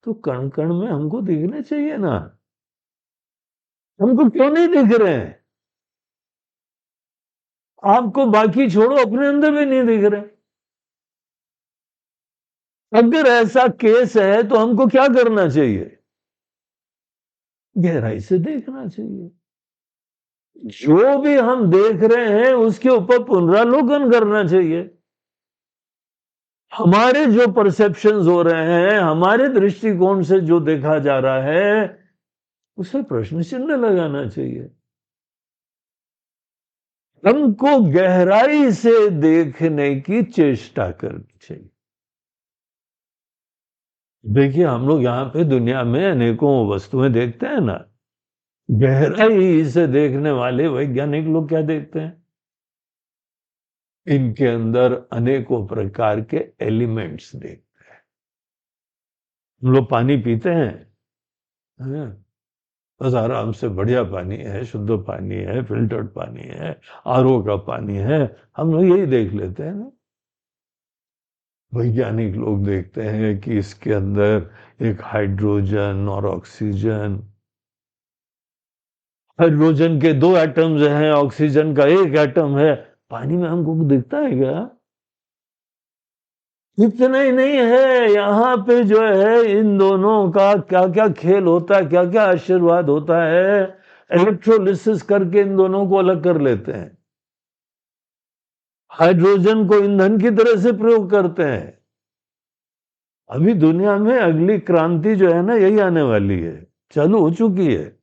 तो कण कण में हमको दिखने चाहिए ना, हमको क्यों नहीं दिख रहे हैं? आपको बाकी छोड़ो, अपने अंदर भी नहीं दिख रहे। अगर ऐसा केस है तो हमको क्या करना चाहिए? गहराई से देखना चाहिए। जो भी हम देख रहे हैं उसके ऊपर पुनरालोकन करना चाहिए। हमारे जो परसेप्शंस हो रहे हैं, हमारे दृष्टिकोण से जो देखा जा रहा है, उसे प्रश्न चिन्ह लगाना चाहिए। हमको गहराई से देखने की चेष्टा करनी चाहिए। देखिए, हम लोग यहाँ पे दुनिया में अनेकों वस्तुएं देखते हैं ना, गहराई से देखने वाले वैज्ञानिक लोग क्या देखते हैं? इनके अंदर अनेकों प्रकार के एलिमेंट्स देखते हैं। हम लोग पानी पीते हैं, हाँ, बस आराम से बढ़िया पानी है, शुद्ध पानी है, फिल्टर्ड पानी है, आरओ का पानी है, हम लोग यही देख लेते हैं ना। वैज्ञानिक लोग देखते हैं कि इसके अंदर एक हाइड्रोजन और ऑक्सीजन, हाइड्रोजन के 2 एटम्स हैं, ऑक्सीजन का 1 एटम है। पानी में हमको दिखता है क्या? इतना ही नहीं है, यहाँ पे जो है इन दोनों का क्या क्या खेल होता है, क्या क्या आशीर्वाद होता है। इलेक्ट्रोलिसिस करके इन दोनों को अलग कर लेते हैं, हाइड्रोजन को ईंधन की तरह से प्रयोग करते हैं। अभी दुनिया में अगली क्रांति जो है ना, यही आने वाली है, चालू हो चुकी है।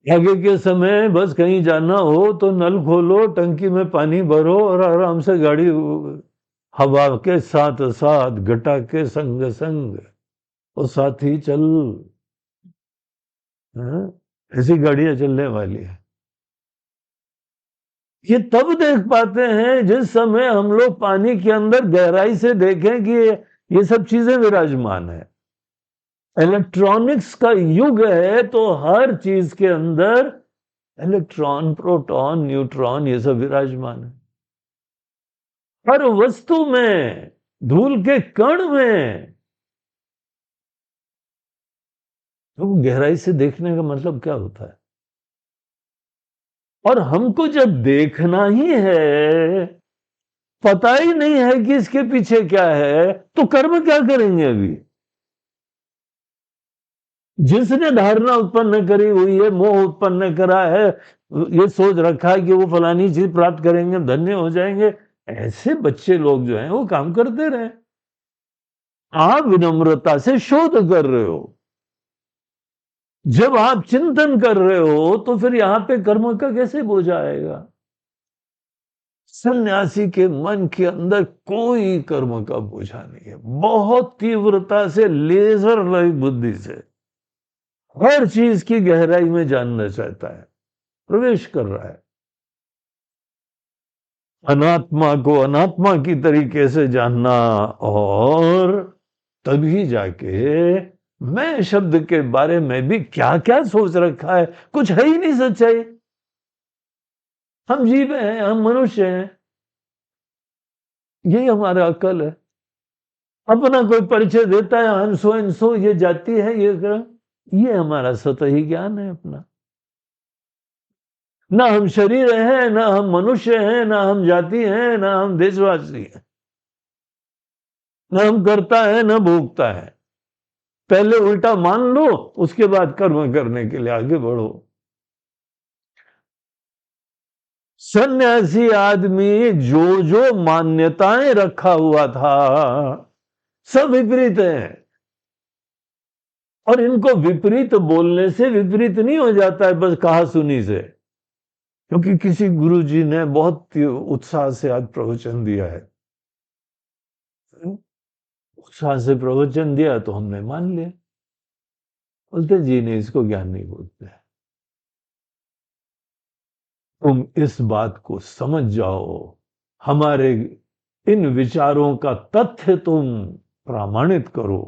आगे के समय बस कहीं जाना हो तो नल खोलो, टंकी में पानी भरो और आराम से गाड़ी हवा के साथ साथ, घटा के संग संग, और साथ ही चल, हाँ? ऐसी गाड़ियां चलने वाली है। ये तब देख पाते हैं जिस समय हम लोग पानी के अंदर गहराई से देखें कि ये सब चीजें विराजमान है। इलेक्ट्रॉनिक्स का युग है, तो हर चीज के अंदर इलेक्ट्रॉन, प्रोटॉन, न्यूट्रॉन, ये सब विराजमान है। हर वस्तु में, धूल के कण में। तो गहराई से देखने का मतलब क्या होता है? और हमको जब देखना ही है, पता ही नहीं है कि इसके पीछे क्या है, तो कर्म क्या करेंगे अभी? जिसने धारणा उत्पन्न करी हुई है, मोह उत्पन्न करा है, ये सोच रखा है कि वो फलानी चीज प्राप्त करेंगे, धन्य हो जाएंगे, ऐसे बच्चे लोग जो हैं वो काम करते रहे। आप विनम्रता से शोध कर रहे हो, जब आप चिंतन कर रहे हो, तो फिर यहां पे कर्म का कैसे बोझ आएगा? सन्यासी के मन के अंदर कोई कर्म का बोझा नहीं है। बहुत तीव्रता से, लेजर लाइक बुद्धि से हर चीज की गहराई में जानना चाहता है, प्रवेश कर रहा है। अनात्मा को अनात्मा की तरीके से जानना, और तभी जाके मैं शब्द के बारे में भी क्या क्या सोच रखा है, कुछ है ही नहीं सच्चाई। हम जीव हैं, हम मनुष्य हैं, यही हमारा अकल है। अपना कोई परिचय देता है, हंसो हंसो, ये जाति है, ये हमारा सतही ज्ञान है अपना। ना हम शरीर हैं, ना हम मनुष्य हैं, ना हम जाति हैं, ना हम देशवासी हैं, ना हम करता है, ना भोगता है। पहले उल्टा मान लो, उसके बाद कर्म करने के लिए आगे बढ़ो। सन्यासी आदमी जो जो मान्यताएं रखा हुआ था सब विपरीत है। और इनको विपरीत बोलने से विपरीत नहीं हो जाता है बस कहा सुनी से, क्योंकि किसी गुरुजी ने बहुत उत्साह से आज प्रवचन दिया है, उत्साह से प्रवचन दिया तो हमने मान लिया, बोलते जी नहीं, इसको ज्ञान नहीं बोलते। तुम इस बात को समझ जाओ, हमारे इन विचारों का तथ्य तुम प्रामाणित करो,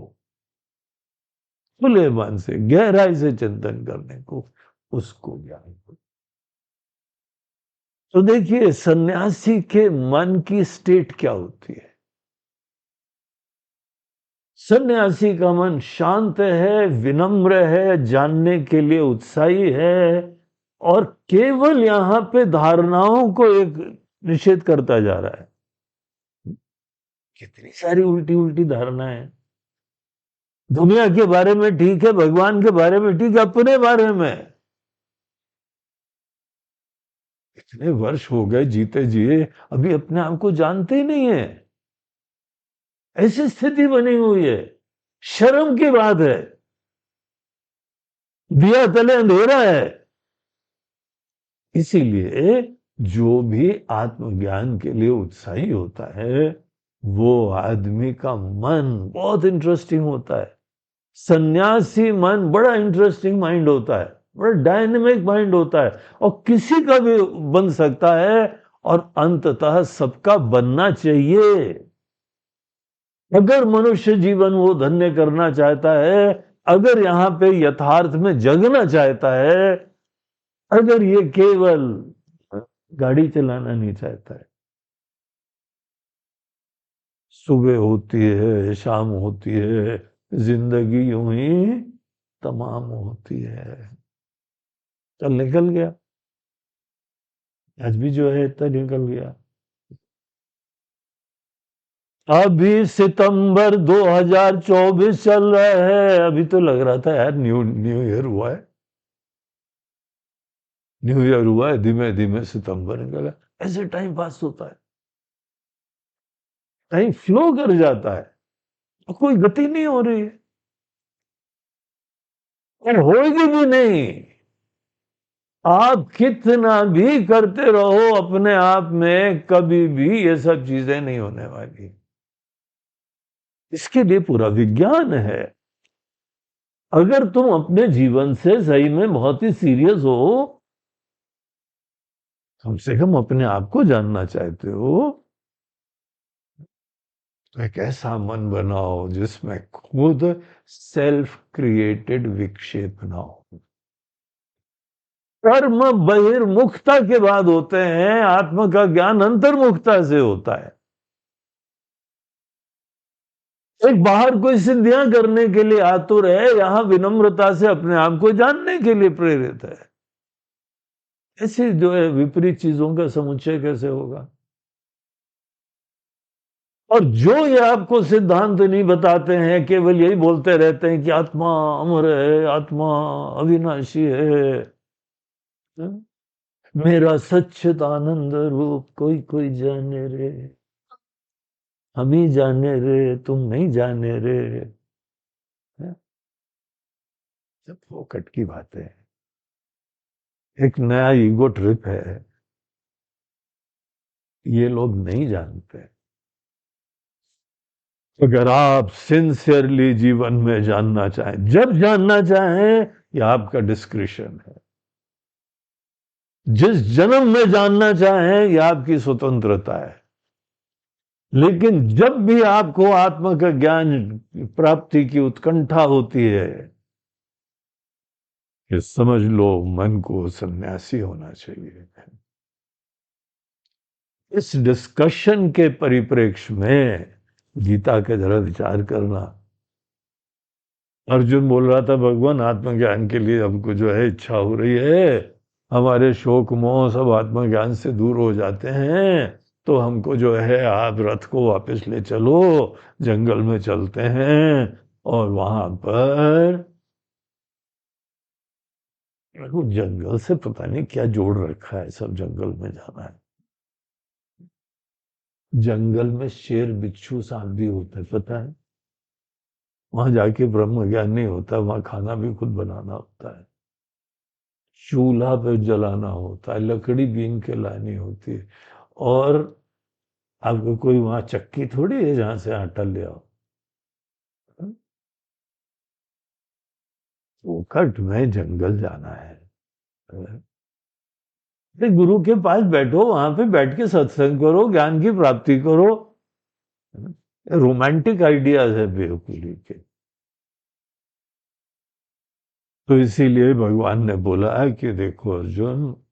खुले मन से गहराई से चिंतन करने को, उसको ज्ञान बोलते। तो देखिए सन्यासी के मन की स्टेट क्या होती है। सन्यासी का मन शांत है, विनम्र है, जानने के लिए उत्साही है, और केवल यहां पे धारणाओं को एक निषेध करता जा रहा है। कितनी सारी उल्टी उल्टी धारणाएं, दुनिया के बारे में ठीक है, भगवान के बारे में ठीक है, अपने बारे में इतने वर्ष हो गए जीते जिए, अभी अपने आप को जानते ही नहीं है। ऐसी स्थिति बनी हुई है, शर्म की बात है, दिया तले अंधेरा है। इसीलिए जो भी आत्मज्ञान के लिए उत्साही होता है वो आदमी का मन बहुत इंटरेस्टिंग होता है। सन्यासी मन बड़ा इंटरेस्टिंग माइंड होता है, बड़ा डायनेमिक माइंड होता है, और किसी का भी बन सकता है, और अंततः सबका बनना चाहिए। अगर मनुष्य जीवन वो धन्य करना चाहता है, अगर यहां पे यथार्थ में जगना चाहता है, अगर ये केवल गाड़ी चलाना नहीं चाहता है, सुबह होती है शाम होती है, जिंदगी यूं ही तमाम होती है। कल निकल गया, आज भी जो है इतना निकल गया। अभी सितंबर 2024 चल रहा है, अभी तो लग रहा था यार न्यू न्यू ईयर हुआ है, न्यू ईयर हुआ है, धीमे धीमे सितंबर निकला। ऐसे टाइम पास होता है, टाइम फ्लो कर जाता है, और कोई गति नहीं हो रही है, और होगी भी नहीं। आप कितना भी करते रहो अपने आप में, कभी भी ये सब चीजें नहीं होने वाली। इसके लिए पूरा विज्ञान है। अगर तुम अपने जीवन से सही में बहुत ही सीरियस हो, कम से कम अपने आप को जानना चाहते हो, तो एक ऐसा मन बनाओ जिसमें खुद सेल्फ क्रिएटेड विक्षेप ना हो। कर्म बहिर्मुखता के बाद होते हैं, आत्मा का ज्ञान अंतर्मुखता से होता है। एक बाहर कोई सिद्धियां करने के लिए आतुर है, यहां विनम्रता से अपने आप को जानने के लिए प्रेरित है। ऐसी जो है विपरीत चीजों का समुच्चय कैसे होगा। और जो ये आपको सिद्धांत नहीं बताते हैं, केवल यही बोलते रहते हैं कि आत्मा अमर है, आत्मा अविनाशी है, मेरा सच्चिद आनंद रूप कोई कोई जाने रे, हम ही जाने रे, तुम नहीं जाने रे, सब फोकट की बातें हैं। एक नया ईगो ट्रिप है, ये लोग नहीं जानते। अगर आप सिंसियरली जीवन में जानना चाहें, जब जानना चाहें, यह आपका डिस्क्रिशन है। जिस जन्म में जानना चाहें, यह आपकी स्वतंत्रता है। लेकिन जब भी आपको आत्मा का ज्ञान प्राप्ति की उत्कंठा होती है, ये समझ लो मन को सन्यासी होना चाहिए। इस डिस्कशन के परिप्रेक्ष्य में गीता के जरा विचार करना। अर्जुन बोल रहा था भगवान आत्मज्ञान के लिए हमको जो है इच्छा हो रही है, हमारे शोक मोह सब आत्मज्ञान से दूर हो जाते हैं, तो हमको जो है आप रथ को वापस ले चलो, जंगल में चलते हैं और वहां पर वो जंगल से पता नहीं क्या जोड़ रखा है, सब जंगल में जाना है। जंगल में शेर बिच्छू सांप भी होते हैं, पता है? वहां जाके ब्रह्म ज्ञान नहीं होता, वहां खाना भी खुद बनाना होता है, चूल्हा पे जलाना होता है, लकड़ी बीन के लानी होती है। और आपको कोई वहां चक्की थोड़ी है जहां से आटा ले आओ। वो कट में जंगल जाना है। अरे गुरु के पास बैठो, वहां पे बैठ के सत्संग करो, ज्ञान की प्राप्ति करो। रोमांटिक आइडियाज है बेवकूफी के। तो इसीलिए भगवान ने बोला है कि देखो अर्जुन,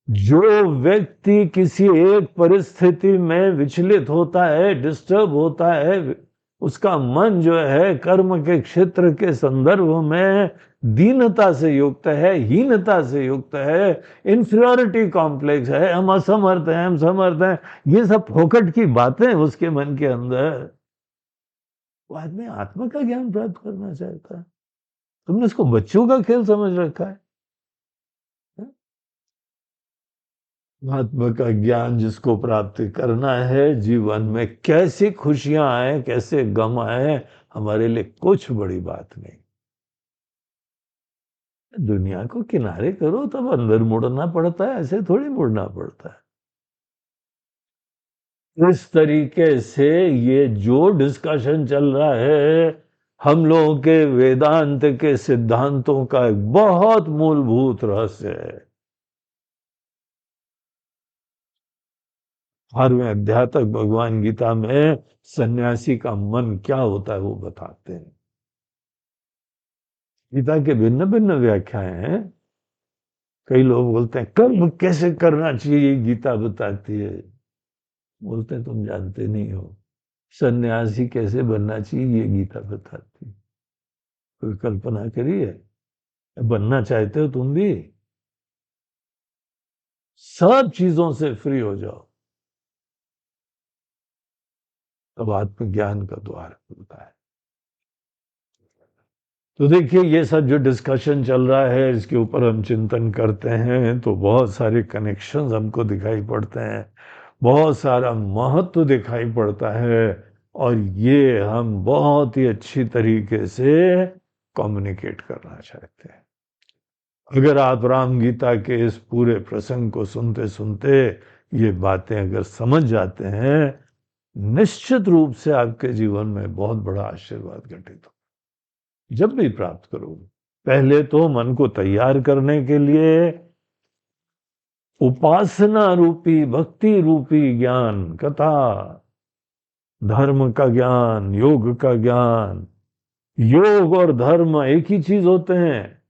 जो व्यक्ति किसी एक परिस्थिति में विचलित होता है, डिस्टर्ब होता है, उसका मन जो है कर्म के क्षेत्र के संदर्भ में दीनता से युक्त है, हीनता से युक्त है, इंफीरियोरिटी कॉम्प्लेक्स है, हम असमर्थ हैं, हम समर्थ हैं, ये सब फोकट की बातें उसके मन के अंदर, वो आदमी आत्मा का ज्ञान प्राप्त करना चाहता है। तुमने इसको बच्चों का खेल समझ रखा है। आत्मा का ज्ञान जिसको प्राप्त करना है, जीवन में कैसी खुशियां आए, कैसे गम आए, हमारे लिए कुछ बड़ी बात नहीं। दुनिया को किनारे करो तब अंदर मुड़ना पड़ता है, ऐसे थोड़ी मुड़ना पड़ता है। इस तरीके से ये जो डिस्कशन चल रहा है, हम लोगों के वेदांत के सिद्धांतों का एक बहुत मूलभूत रहस्य है। 12वें अध्याय तक भगवान गीता में सन्यासी का मन क्या होता है वो बताते हैं। गीता के भिन्न भिन्न व्याख्याएं हैं। कई लोग बोलते हैं कर्म कैसे करना चाहिए गीता बताती है। बोलते हैं तुम जानते नहीं हो। सन्यासी कैसे बनना चाहिए ये गीता बताती है। कोई कल्पना करी है? बनना चाहते हो तुम भी? सब चीजों से फ्री हो जाओ, तब आत्मज्ञान का द्वार खुलता है। तो देखिए ये सब जो डिस्कशन चल रहा है, इसके ऊपर हम चिंतन करते हैं तो बहुत सारे कनेक्शंस हमको दिखाई पड़ते हैं, बहुत सारा महत्व दिखाई पड़ता है, और ये हम बहुत ही अच्छी तरीके से कम्युनिकेट करना चाहते हैं। अगर आप राम गीता के इस पूरे प्रसंग को सुनते सुनते ये बातें अगर समझ जाते हैं, निश्चित रूप से आपके जीवन में बहुत बड़ा आशीर्वाद घटित हो। जब भी प्राप्त करोगे, पहले तो मन को तैयार करने के लिए उपासना रूपी, भक्ति रूपी ज्ञान, कथा, धर्म का ज्ञान, योग का ज्ञान। योग और धर्म एक ही चीज होते हैं।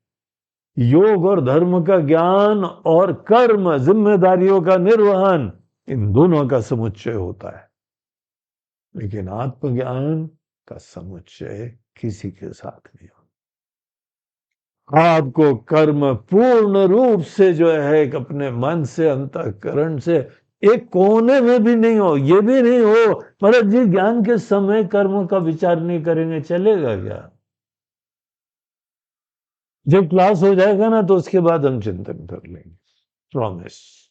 योग और धर्म का ज्ञान और कर्म, जिम्मेदारियों का निर्वहन, इन दोनों का समुच्चय होता है। लेकिन आत्मज्ञान का समुच्चय किसी के साथ नहीं होता। आपको कर्म पूर्ण रूप से जो है एक अपने मन से, अंतःकरण से, एक कोने में भी नहीं हो, ये भी नहीं हो पर जी ज्ञान के समय कर्म का विचार नहीं करेंगे, चलेगा क्या? जब क्लास हो जाएगा ना तो उसके बाद हम चिंतन कर लेंगे, प्रॉमिस।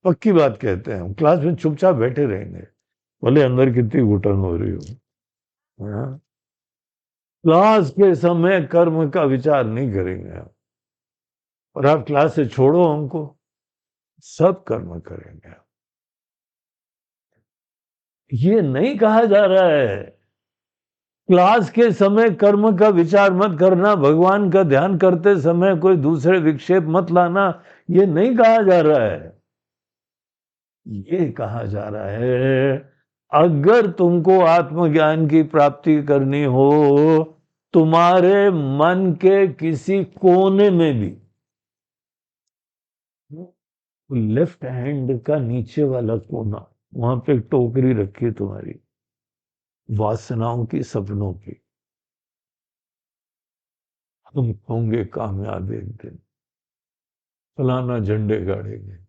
पक्की बात कहते हैं, हम क्लास में चुपचाप बैठे रहेंगे, भले अंदर कितनी घुटन हो रही हो। हाँ? क्लास के समय कर्म का विचार नहीं करेंगे हम। और आप क्लास से छोड़ो हमको, सब कर्म करेंगे। ये नहीं कहा जा रहा है क्लास के समय कर्म का विचार मत करना, भगवान का ध्यान करते समय कोई दूसरे विक्षेप मत लाना, ये नहीं कहा जा रहा है। ये कहा जा रहा है अगर तुमको आत्मज्ञान की प्राप्ति करनी हो, तुम्हारे मन के किसी कोने में भी, लेफ्ट हैंड का नीचे वाला कोना, वहां पे एक टोकरी रखी है तुम्हारी वासनाओं की, सपनों की। तुम होंगे कामयाब एक दिन, फलाना झंडे गाड़ेंगे।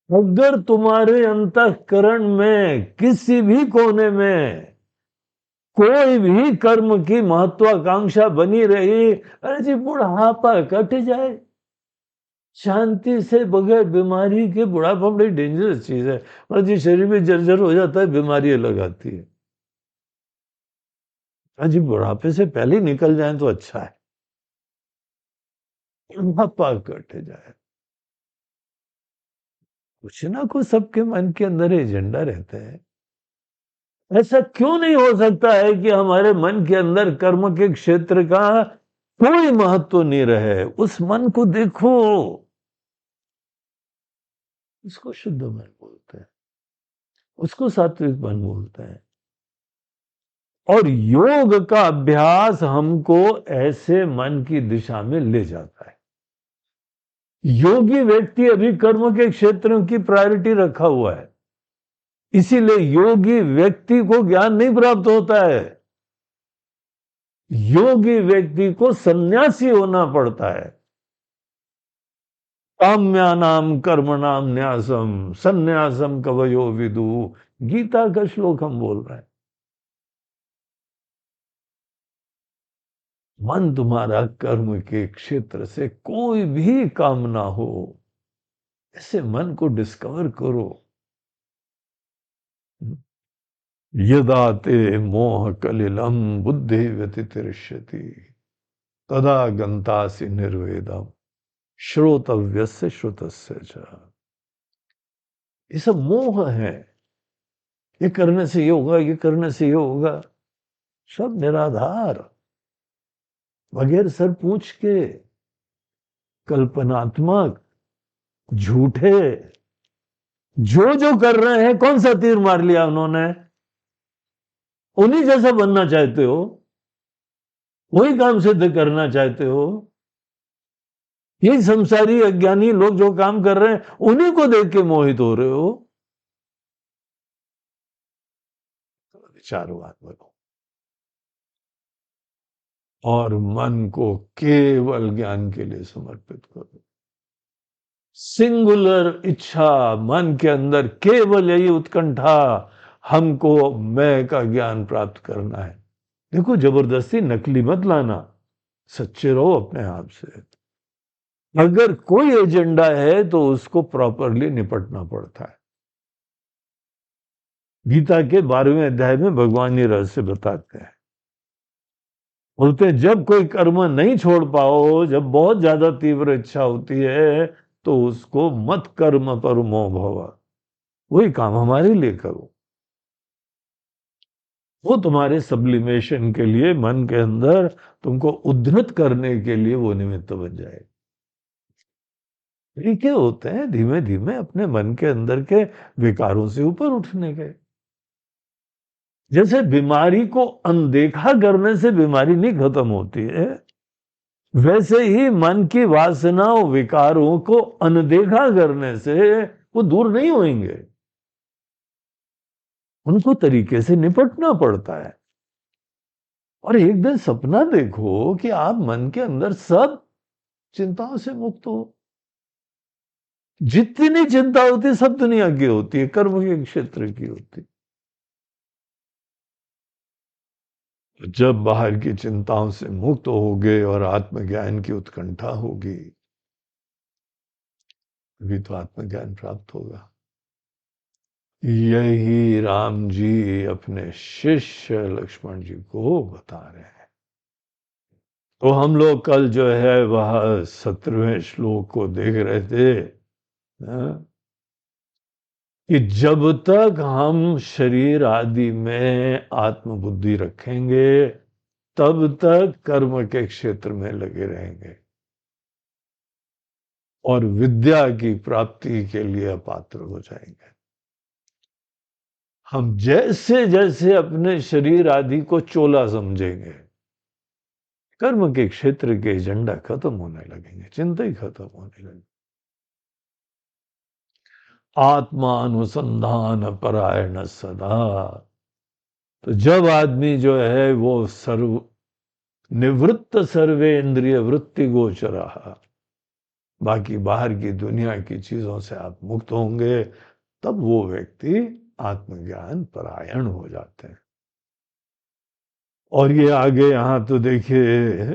अगर तुम्हारे अंतःकरण में किसी भी कोने में कोई भी कर्म की महत्वाकांक्षा बनी रही, अरे जी बुढ़ापा कट जाए शांति से, बगैर बीमारी के। बुढ़ापा बड़ी डेंजरस चीज है, और जी शरीर में जर्जर हो जाता है, बीमारियां लगाती है। अजी बुढ़ापे से पहले ही निकल जाए तो अच्छा है, बुढ़ापा कट जाए। कुछ ना कुछ सबके मन के अंदर एजेंडा रहता है। ऐसा क्यों नहीं हो सकता है कि हमारे मन के अंदर कर्म के क्षेत्र का कोई महत्व नहीं रहे? उस मन को देखो, उसको शुद्ध मन बोलते हैं, उसको सात्विक मन बोलते हैं। और योग का अभ्यास हमको ऐसे मन की दिशा में ले जाता है। योगी व्यक्ति अभी कर्म के क्षेत्रों की प्रायोरिटी रखा हुआ है, इसीलिए योगी व्यक्ति को ज्ञान नहीं प्राप्त होता है। योगी व्यक्ति को सन्यासी होना पड़ता है। काम्यानाम कर्मणाम न्यासम सन्यासम कवयो विदु, गीता का श्लोक हम बोल रहे हैं। मन तुम्हारा कर्म के क्षेत्र से कोई भी काम ना हो, ऐसे मन को डिस्कवर करो। यदा ते मोह कलिलम बुद्धि व्यतितिष्यति तदा गंतासि निर्वेदम श्रोतव्यस्य श्रुतस्य च। ये सब मोह है, ये करने से ये होगा, ये करने से ये होगा, सब निराधार, बगैर सर पूछ के, कल्पनात्मक, झूठे। जो जो कर रहे हैं, कौन सा तीर मार लिया उन्होंने? उन्हीं जैसा बनना चाहते हो, वही काम सिद्ध करना चाहते हो। ये संसारी अज्ञानी लोग जो काम कर रहे हैं, उन्हीं को देख के मोहित हो रहे हो। विचारवात्मक और मन को केवल ज्ञान के लिए समर्पित करो। सिंगुलर इच्छा, मन के अंदर केवल यही उत्कंठा, हमको मैं का ज्ञान प्राप्त करना है। देखो, जबरदस्ती नकली मत लाना, सच्चे रहो अपने आप से। अगर कोई एजेंडा है तो उसको प्रॉपरली निपटना पड़ता है। गीता के 12वें अध्याय में भगवान ये रहस्य बताते हैं। बोलते हैं जब कोई कर्म नहीं छोड़ पाओ, जब बहुत ज्यादा तीव्र इच्छा होती है, तो उसको मत कर्म परमो भव, वही काम हमारे लिए करो। वो तुम्हारे सब्लिमेशन के लिए, मन के अंदर तुमको उद्धृत करने के लिए वो निमित्त बन जाए। तरीके होते हैं धीमे धीमे अपने मन के अंदर के विकारों से ऊपर उठने के। जैसे बीमारी को अनदेखा करने से बीमारी नहीं खत्म होती है, वैसे ही मन की वासनाओं विकारों को अनदेखा करने से वो दूर नहीं होंगे, उनको तरीके से निपटना पड़ता है। और एक दिन सपना देखो कि आप मन के अंदर सब चिंताओं से मुक्त हो। जितनी चिंता होती है सब दुनिया की होती है, कर्म के क्षेत्र की होती है। जब बाहर की चिंताओं से मुक्त होगे और आत्मज्ञान की उत्कंठा होगी, तभी तो आत्मज्ञान प्राप्त होगा। यही राम जी अपने शिष्य लक्ष्मण जी को बता रहे हैं। तो हम लोग कल जो है वह 17वें श्लोक को देख रहे थे, कि जब तक हम शरीर आदि में आत्मबुद्धि रखेंगे, तब तक कर्म के क्षेत्र में लगे रहेंगे और विद्या की प्राप्ति के लिए अपात्र हो जाएंगे। हम जैसे जैसे अपने शरीर आदि को चोला समझेंगे, कर्म के क्षेत्र के एजेंडा खत्म होने लगेंगे, चिंता ही खत्म होने लगेगी। आत्मानुसंधान परायण सदा। तो जब आदमी जो है वो सर्व निवृत्त सर्वे इंद्रिय वृत्ति गोचरा, बाकी बाहर की दुनिया की चीजों से आप मुक्त होंगे, तब वो व्यक्ति आत्मज्ञान परायण हो जाते हैं। और ये आगे यहां तो देखिए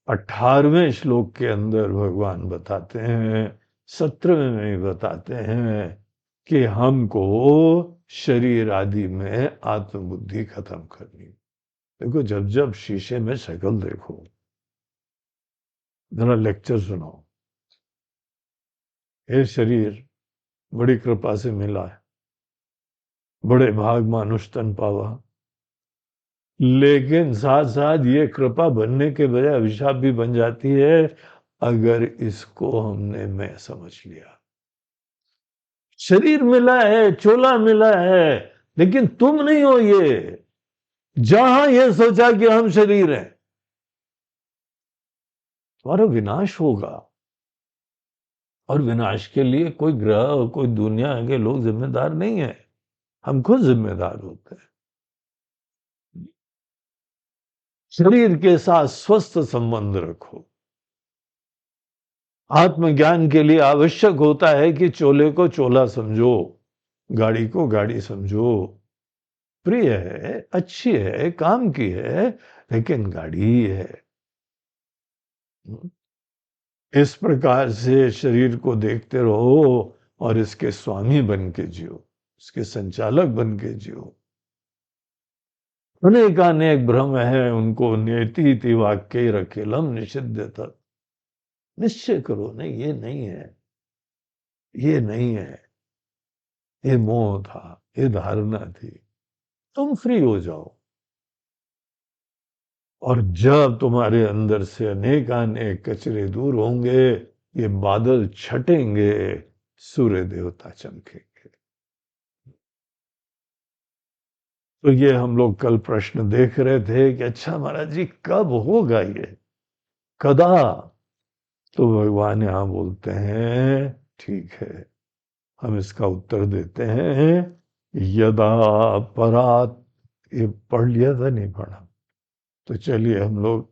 18वें श्लोक के अंदर भगवान बताते हैं, 17वें में ही बताते हैं कि हमको शरीर आदि में आत्मबुद्धि खत्म करनी। देखो, जब जब शीशे में शक्ल देखो, जरा लेक्चर सुनो, ये शरीर बड़ी कृपा से मिला है, बड़े भाग मानुष तन पावा, लेकिन साथ साथ ये कृपा बनने के बजाय अभिशाप भी बन जाती है अगर इसको हमने मैं समझ लिया। शरीर मिला है, चोला मिला है, लेकिन तुम नहीं हो ये। जहां ये सोचा कि हम शरीर हैं, तुम्हारा विनाश होगा। और विनाश के लिए कोई ग्रह और कोई दुनिया के लोग जिम्मेदार नहीं है, हम खुद जिम्मेदार होते हैं। शरीर के साथ स्वस्थ संबंध रखो। आत्मज्ञान के लिए आवश्यक होता है कि चोले को चोला समझो, गाड़ी को गाड़ी समझो। प्रिय है, अच्छी है, काम की है, लेकिन गाड़ी ही है। इस प्रकार से शरीर को देखते रहो और इसके स्वामी बन के जियो, इसके संचालक बन के जियो। अनेकानेक भ्रम है, उनको नेति वाक्य रखेलम निषिद्ध तत्। निश्चय करो, नहीं ये नहीं है, ये नहीं है, ये मोह था, ये धारणा थी। तुम फ्री हो जाओ, और जब तुम्हारे अंदर से अनेकानेक कचरे दूर होंगे, ये बादल छटेंगे, सूर्य देवता चमकेंगे। तो ये हम लोग कल प्रश्न देख रहे थे कि अच्छा महाराज जी, कब होगा ये, कदा? तो भगवान यहां बोलते हैं, ठीक है, हम इसका उत्तर देते हैं, यदा परात। ये पढ़ लिया था, नहीं पढ़ा? तो चलिए हम लोग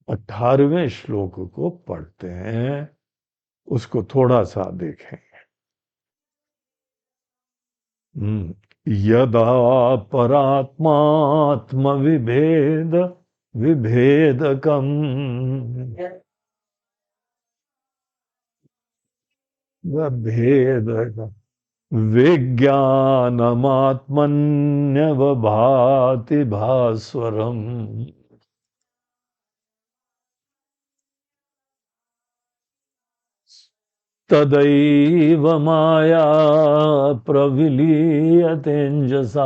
18वें श्लोक को पढ़ते हैं, उसको थोड़ा सा देखें। यदा परात्मात्म विभेद विभेदकम भेदकम विज्ञानमात्मन्यवभाति भास्वरम तदैव माया प्रविलीयतेञ्जसा।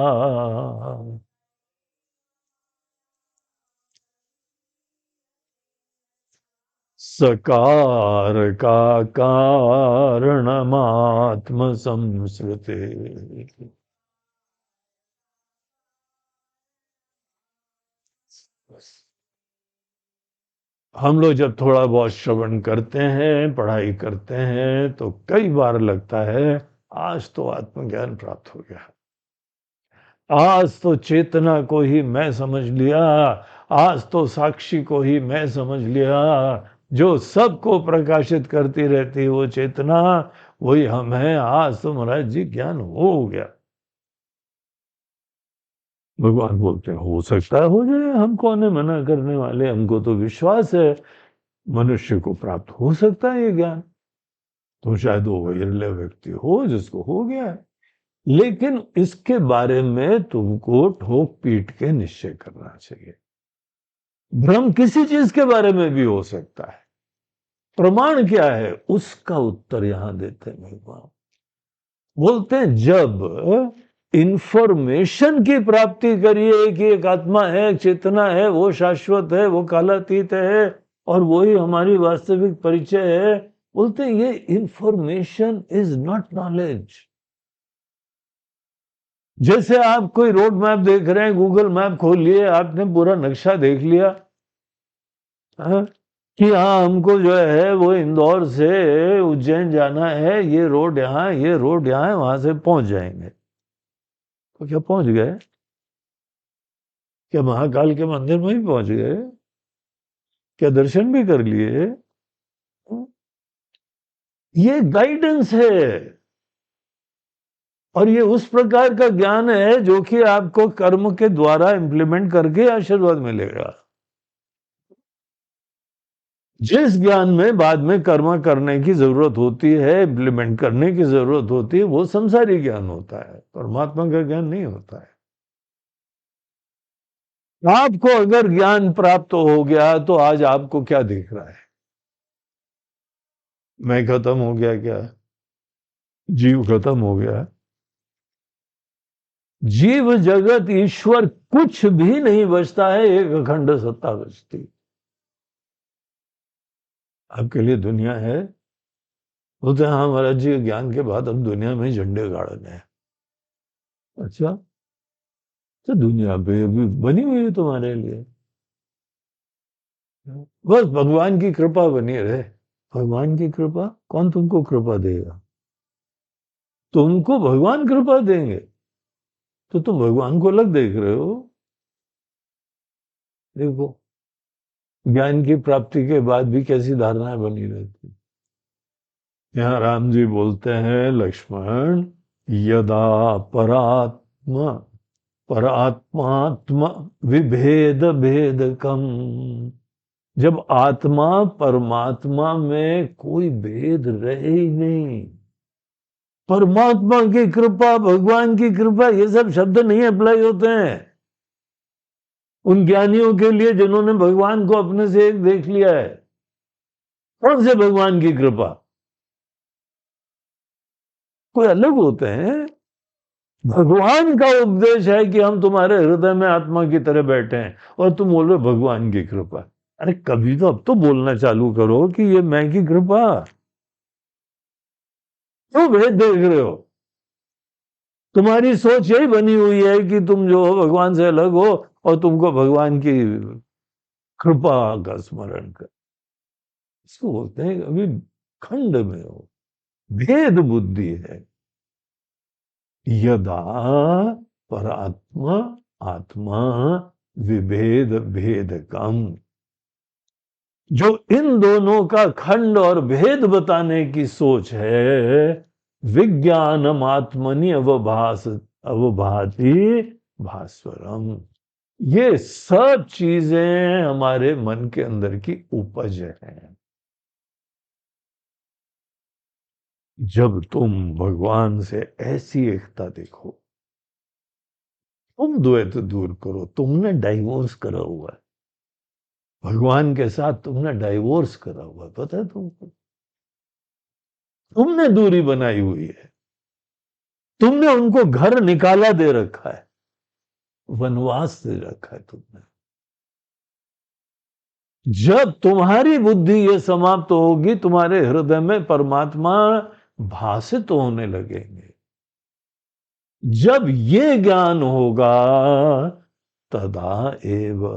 सकार का कारणमात्म संस्कृते। हम लोग जब थोड़ा बहुत श्रवण करते हैं, पढ़ाई करते हैं, तो कई बार लगता है आज तो आत्मज्ञान प्राप्त हो गया, आज तो चेतना को ही मैं समझ लिया, आज तो साक्षी को ही मैं समझ लिया, जो सबको प्रकाशित करती रहती है वो चेतना, वही हम हैं, आज तो महाराज जी ज्ञान हो गया। भगवान बोलते हैं हो सकता है हो जाए, हम कौन है मना करने वाले, हमको तो विश्वास है मनुष्य को प्राप्त हो सकता है ये ज्ञान। तो शायद वो विरले व्यक्ति हो जिसको हो गया है, लेकिन इसके बारे में तुमको ठोक पीट के निश्चय करना चाहिए। भ्रम किसी चीज के बारे में भी हो सकता है, प्रमाण क्या है उसका उत्तर यहां देते हैं भगवान। बोलते हैं जब इंफॉर्मेशन की प्राप्ति करिए कि एक आत्मा है, एक चेतना है, वो शाश्वत है, वो कालातीत है, और वही हमारी वास्तविक परिचय है, बोलते हैं ये इंफॉर्मेशन इज नॉट नॉलेज। जैसे आप कोई रोड मैप देख रहे हैं, गूगल मैप खोल लिए, आपने पूरा नक्शा देख लिया, हाँ, कि हाँ हमको जो है वो इंदौर से उज्जैन जाना है, ये रोड यहाँ, ये रोड यहाँ है, वहां से पहुंच जाएंगे। तो क्या पहुंच गए? क्या महाकाल के मंदिर में भी पहुंच गए? क्या दर्शन भी कर लिए? ये गाइडेंस है। और ये उस प्रकार का ज्ञान है जो कि आपको कर्म के द्वारा इंप्लीमेंट करके आशीर्वाद मिलेगा। जिस ज्ञान में बाद में कर्म करने की जरूरत होती है, इंप्लीमेंट करने की जरूरत होती है, वो संसारी ज्ञान होता है, परमात्मा का ज्ञान नहीं होता है। आपको अगर ज्ञान प्राप्त हो गया तो आज आपको क्या दिख रहा है? मैं खत्म हो गया क्या? जीव खत्म हो गया? जीव जगत ईश्वर कुछ भी नहीं बचता है, एक अखंड सत्ता बचती। आपके लिए दुनिया है, बोलते हैं हाँ महाराज जी, ज्ञान के बाद अब दुनिया में झंडे गाड़ने हैं। अच्छा, तो दुनिया पे अभी बनी हुई है तुम्हारे लिए, बस भगवान की कृपा बनी रहे। भगवान की कृपा? कौन तुमको कृपा देगा? तुमको भगवान कृपा देंगे? तो तुम भगवान को अलग देख रहे हो। देखो, ज्ञान की प्राप्ति के बाद भी कैसी धारणाएं बनी रहती। यहाँ राम जी बोलते हैं, लक्ष्मण, यदा परात्मा परात्मात्म विभेद भेदकम, जब आत्मा परमात्मा में कोई भेद रहे ही नहीं। परमात्मा की कृपा, भगवान की कृपा, ये सब शब्द नहीं अप्लाई होते हैं उन ज्ञानियों के लिए जिन्होंने भगवान को अपने से एक देख लिया है। कौन से भगवान की कृपा? कोई अलग होते हैं। भगवान का उपदेश है कि हम तुम्हारे हृदय में आत्मा की तरह बैठे हैं, और तुम बोल रहे हो भगवान की कृपा। अरे कभी तो अब तो बोलना चालू करो कि ये मैं की कृपा। क्यों भेद देख रहे हो? तुम्हारी सोच यही बनी हुई है कि तुम जो हो भगवान से अलग हो, और तुमको भगवान की कृपा का स्मरण कर। इसको बोलते हैं अभी खंड में हो, भेद बुद्धि है। यदा परात्मा आत्मा विभेद भेद कम, जो इन दोनों का खंड और भेद बताने की सोच है, विज्ञानम आत्मनि अवभास अवभाति भास्वरम, ये सब चीजें हमारे मन के अंदर की उपज है। जब तुम भगवान से ऐसी एकता देखो, तुम द्वैत दूर करो। तुमने डाइवोर्स करा हुआ है भगवान के साथ, तुमने डाइवोर्स करा हुआ है, पता है तुमको? तुमने दूरी बनाई हुई है, तुमने उनको घर निकाला दे रखा है, वनवास दे रखा है तुमने। जब तुम्हारी बुद्धि ये समाप्त होगी, तुम्हारे हृदय में परमात्मा भासित होने लगेंगे। जब ये ज्ञान होगा, तदा एव,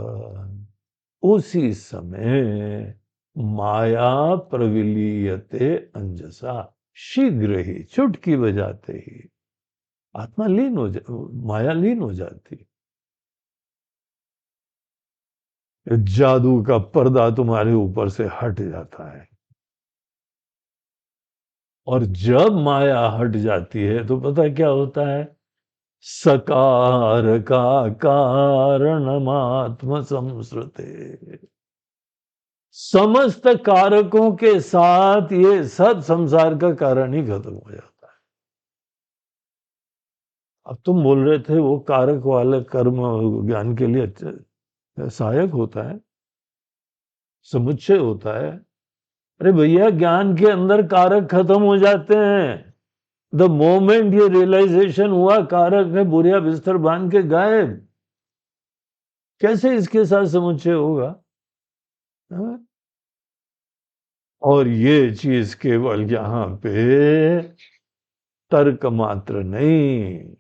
उसी समय माया प्रविलीयते अंजसा, शीघ्र ही, चुटकी बजाते ही आत्मा लीन हो जा, माया लीन हो जाती। जादू का पर्दा तुम्हारे ऊपर से हट जाता है। और जब माया हट जाती है तो पता क्या होता है? सकार का कारणमात्म संसृते, समस्त कारकों के साथ ये सब संसार का कारण ही खत्म हो जाता है। अब तुम बोल रहे थे वो कारक वाले कर्म ज्ञान के लिए सहायक होता है, समुच्चय होता है। अरे भैया, ज्ञान के अंदर कारक खत्म हो जाते हैं। द मोमेंट ये रियलाइजेशन हुआ, कारक है बुढ़िया बिस्तर बांध के गायब। कैसे इसके साथ समुच्चय होगा? हाँ? और ये चीज केवल यहां पे तर्क मात्र नहीं,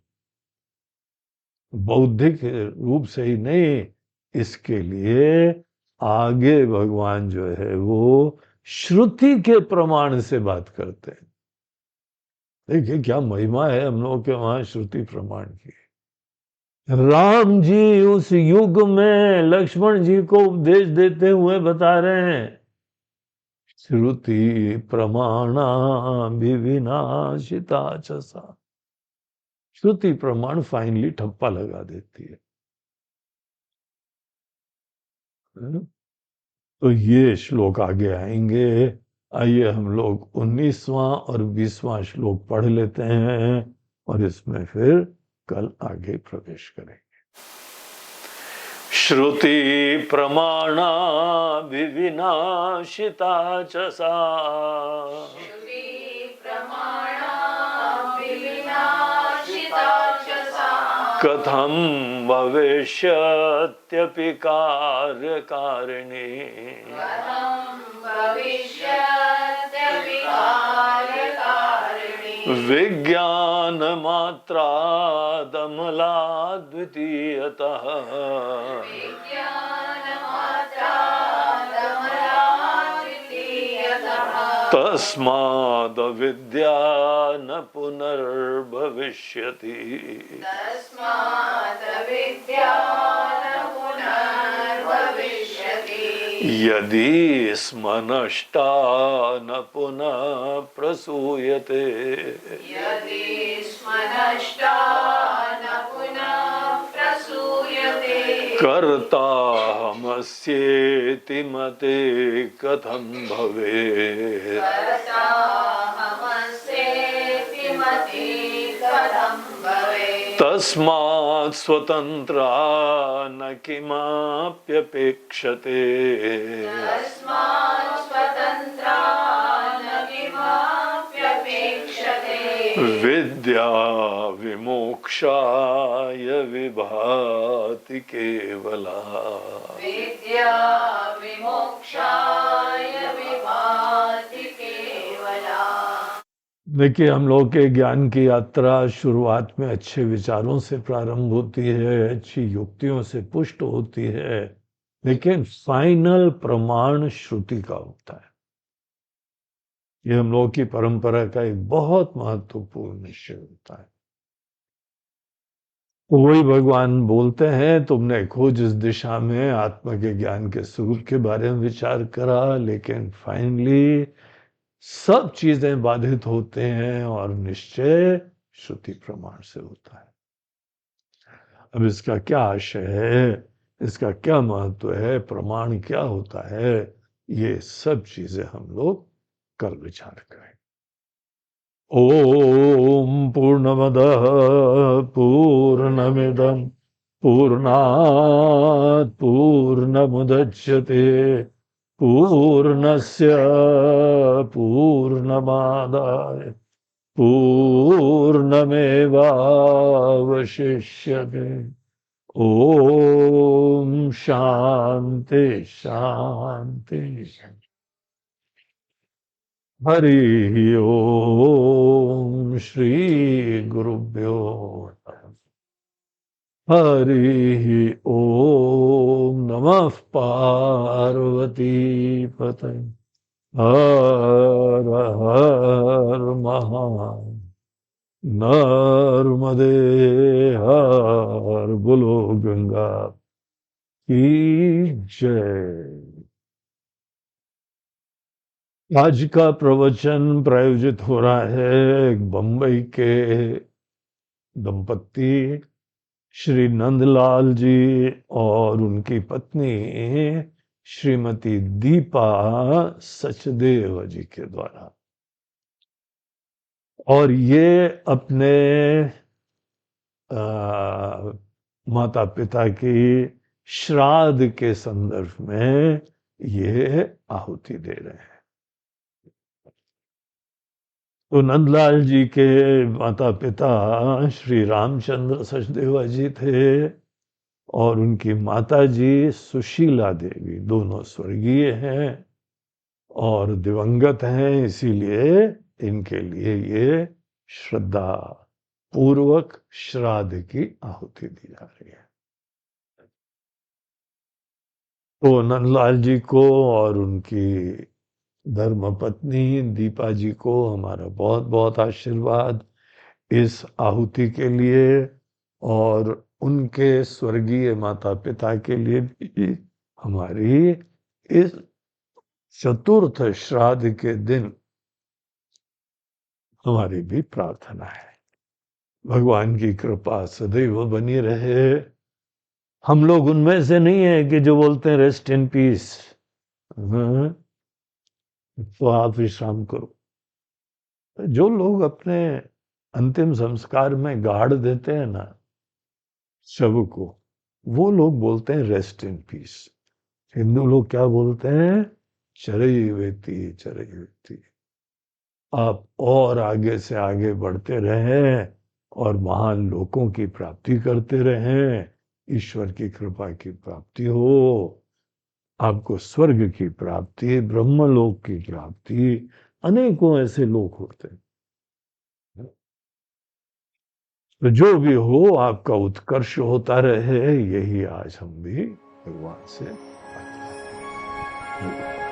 बौद्धिक रूप से ही नहीं, इसके लिए आगे भगवान जो है वो श्रुति के प्रमाण से बात करते हैं। देखिए क्या महिमा है हम लोगों के वहां श्रुति प्रमाण की। राम जी उस युग में लक्ष्मण जी को उपदेश देते हुए बता रहे हैं, श्रुति प्रमाणा विविनाशिता च सा, श्रुति प्रमाण फाइनली ठप्पा लगा देती है। तो ये श्लोक आगे आएंगे। आइए हम लोग 19वां और 20वां श्लोक पढ़ लेते हैं और इसमें फिर कल आगे प्रवेश करेंगे। श्रुति प्रमाणा विविनाशिता च सा कथं भविष्यत्यपि कार्यकारिणी विज्ञानमात्रादमलाद्वितीयतः तस्मादविद्या न पुनर्भविष्यति। यदि स्म नष्टा न पुनः प्रसूयते। कर्ताहमस्येति मते कथं भवेत्। तस्मात् स्वतन्त्रा न किमाप्यपेक्षते। विद्या विमोक्षाय विभाति केवला। देखिए, हम लोग के ज्ञान की यात्रा शुरुआत में अच्छे विचारों से प्रारंभ होती है, अच्छी युक्तियों से पुष्ट होती है, लेकिन फाइनल प्रमाण श्रुति का होता है। ये हम लोग की परंपरा का एक बहुत महत्वपूर्ण निश्चय होता है। वही भगवान बोलते हैं, तुमने खोज इस दिशा में आत्मा के ज्ञान के स्वरूप के बारे में विचार करा, लेकिन फाइनली सब चीजें बाधित होते हैं और निश्चय श्रुति प्रमाण से होता है। अब इसका क्या आशय है, इसका क्या महत्व है, प्रमाण क्या होता है, ये सब चीजें हम लोग कल विचार करें। ओम पूर्णमदः पूर्णमिदं पूर्णात् पूर्णमुदच्यते पूर्णस्य पूर्णमादाय पूर्णमेवावशिष्यते। ओम शांति शांति। हरि ओम श्री गुरुभ्यो नमः। हरि ओम नमः पार्वती पतये। हर हर नर्मदे हर बोलो गंगा की जय। आज का प्रवचन प्रायोजित हो रहा है बंबई के दंपत्ति श्री नंदलाल जी और उनकी पत्नी श्रीमती दीपा सचदेव जी के द्वारा। और ये अपने माता पिता की श्राद्ध के संदर्भ में ये आहुति दे रहे हैं। तो नंदलाल जी के माता पिता श्री रामचंद्र सचदेवा जी थे और उनकी माता जी सुशीला देवी, दोनों स्वर्गीय हैं और दिवंगत हैं, इसीलिए इनके लिए ये श्रद्धा पूर्वक श्राद्ध की आहुति दी जा रही है। तो नंदलाल जी को और उनकी धर्मपत्नी दीपा जी को हमारा बहुत बहुत आशीर्वाद इस आहुति के लिए, और उनके स्वर्गीय माता पिता के लिए भी हमारी इस चतुर्थ श्राद्ध के दिन हमारी भी प्रार्थना है। भगवान की कृपा सदैव बनी रहे। हम लोग उनमें से नहीं है कि जो बोलते हैं रेस्ट इन पीस। तो आप विश्राम करो। जो लोग अपने अंतिम संस्कार में गाड़ देते हैं ना शव को, वो लोग बोलते हैं रेस्ट इन पीस। हिंदू लोग क्या बोलते हैं? चरैवेति चरैवेति। आप और आगे से आगे बढ़ते रहें और महान लोकों की प्राप्ति करते रहें, ईश्वर की कृपा की प्राप्ति हो, आपको स्वर्ग की प्राप्ति, ब्रह्मलोक की प्राप्ति। अनेकों ऐसे लोग होते हैं। तो जो भी हो, आपका उत्कर्ष होता रहे, यही आज हम भी भगवान से प्रार्थना करें।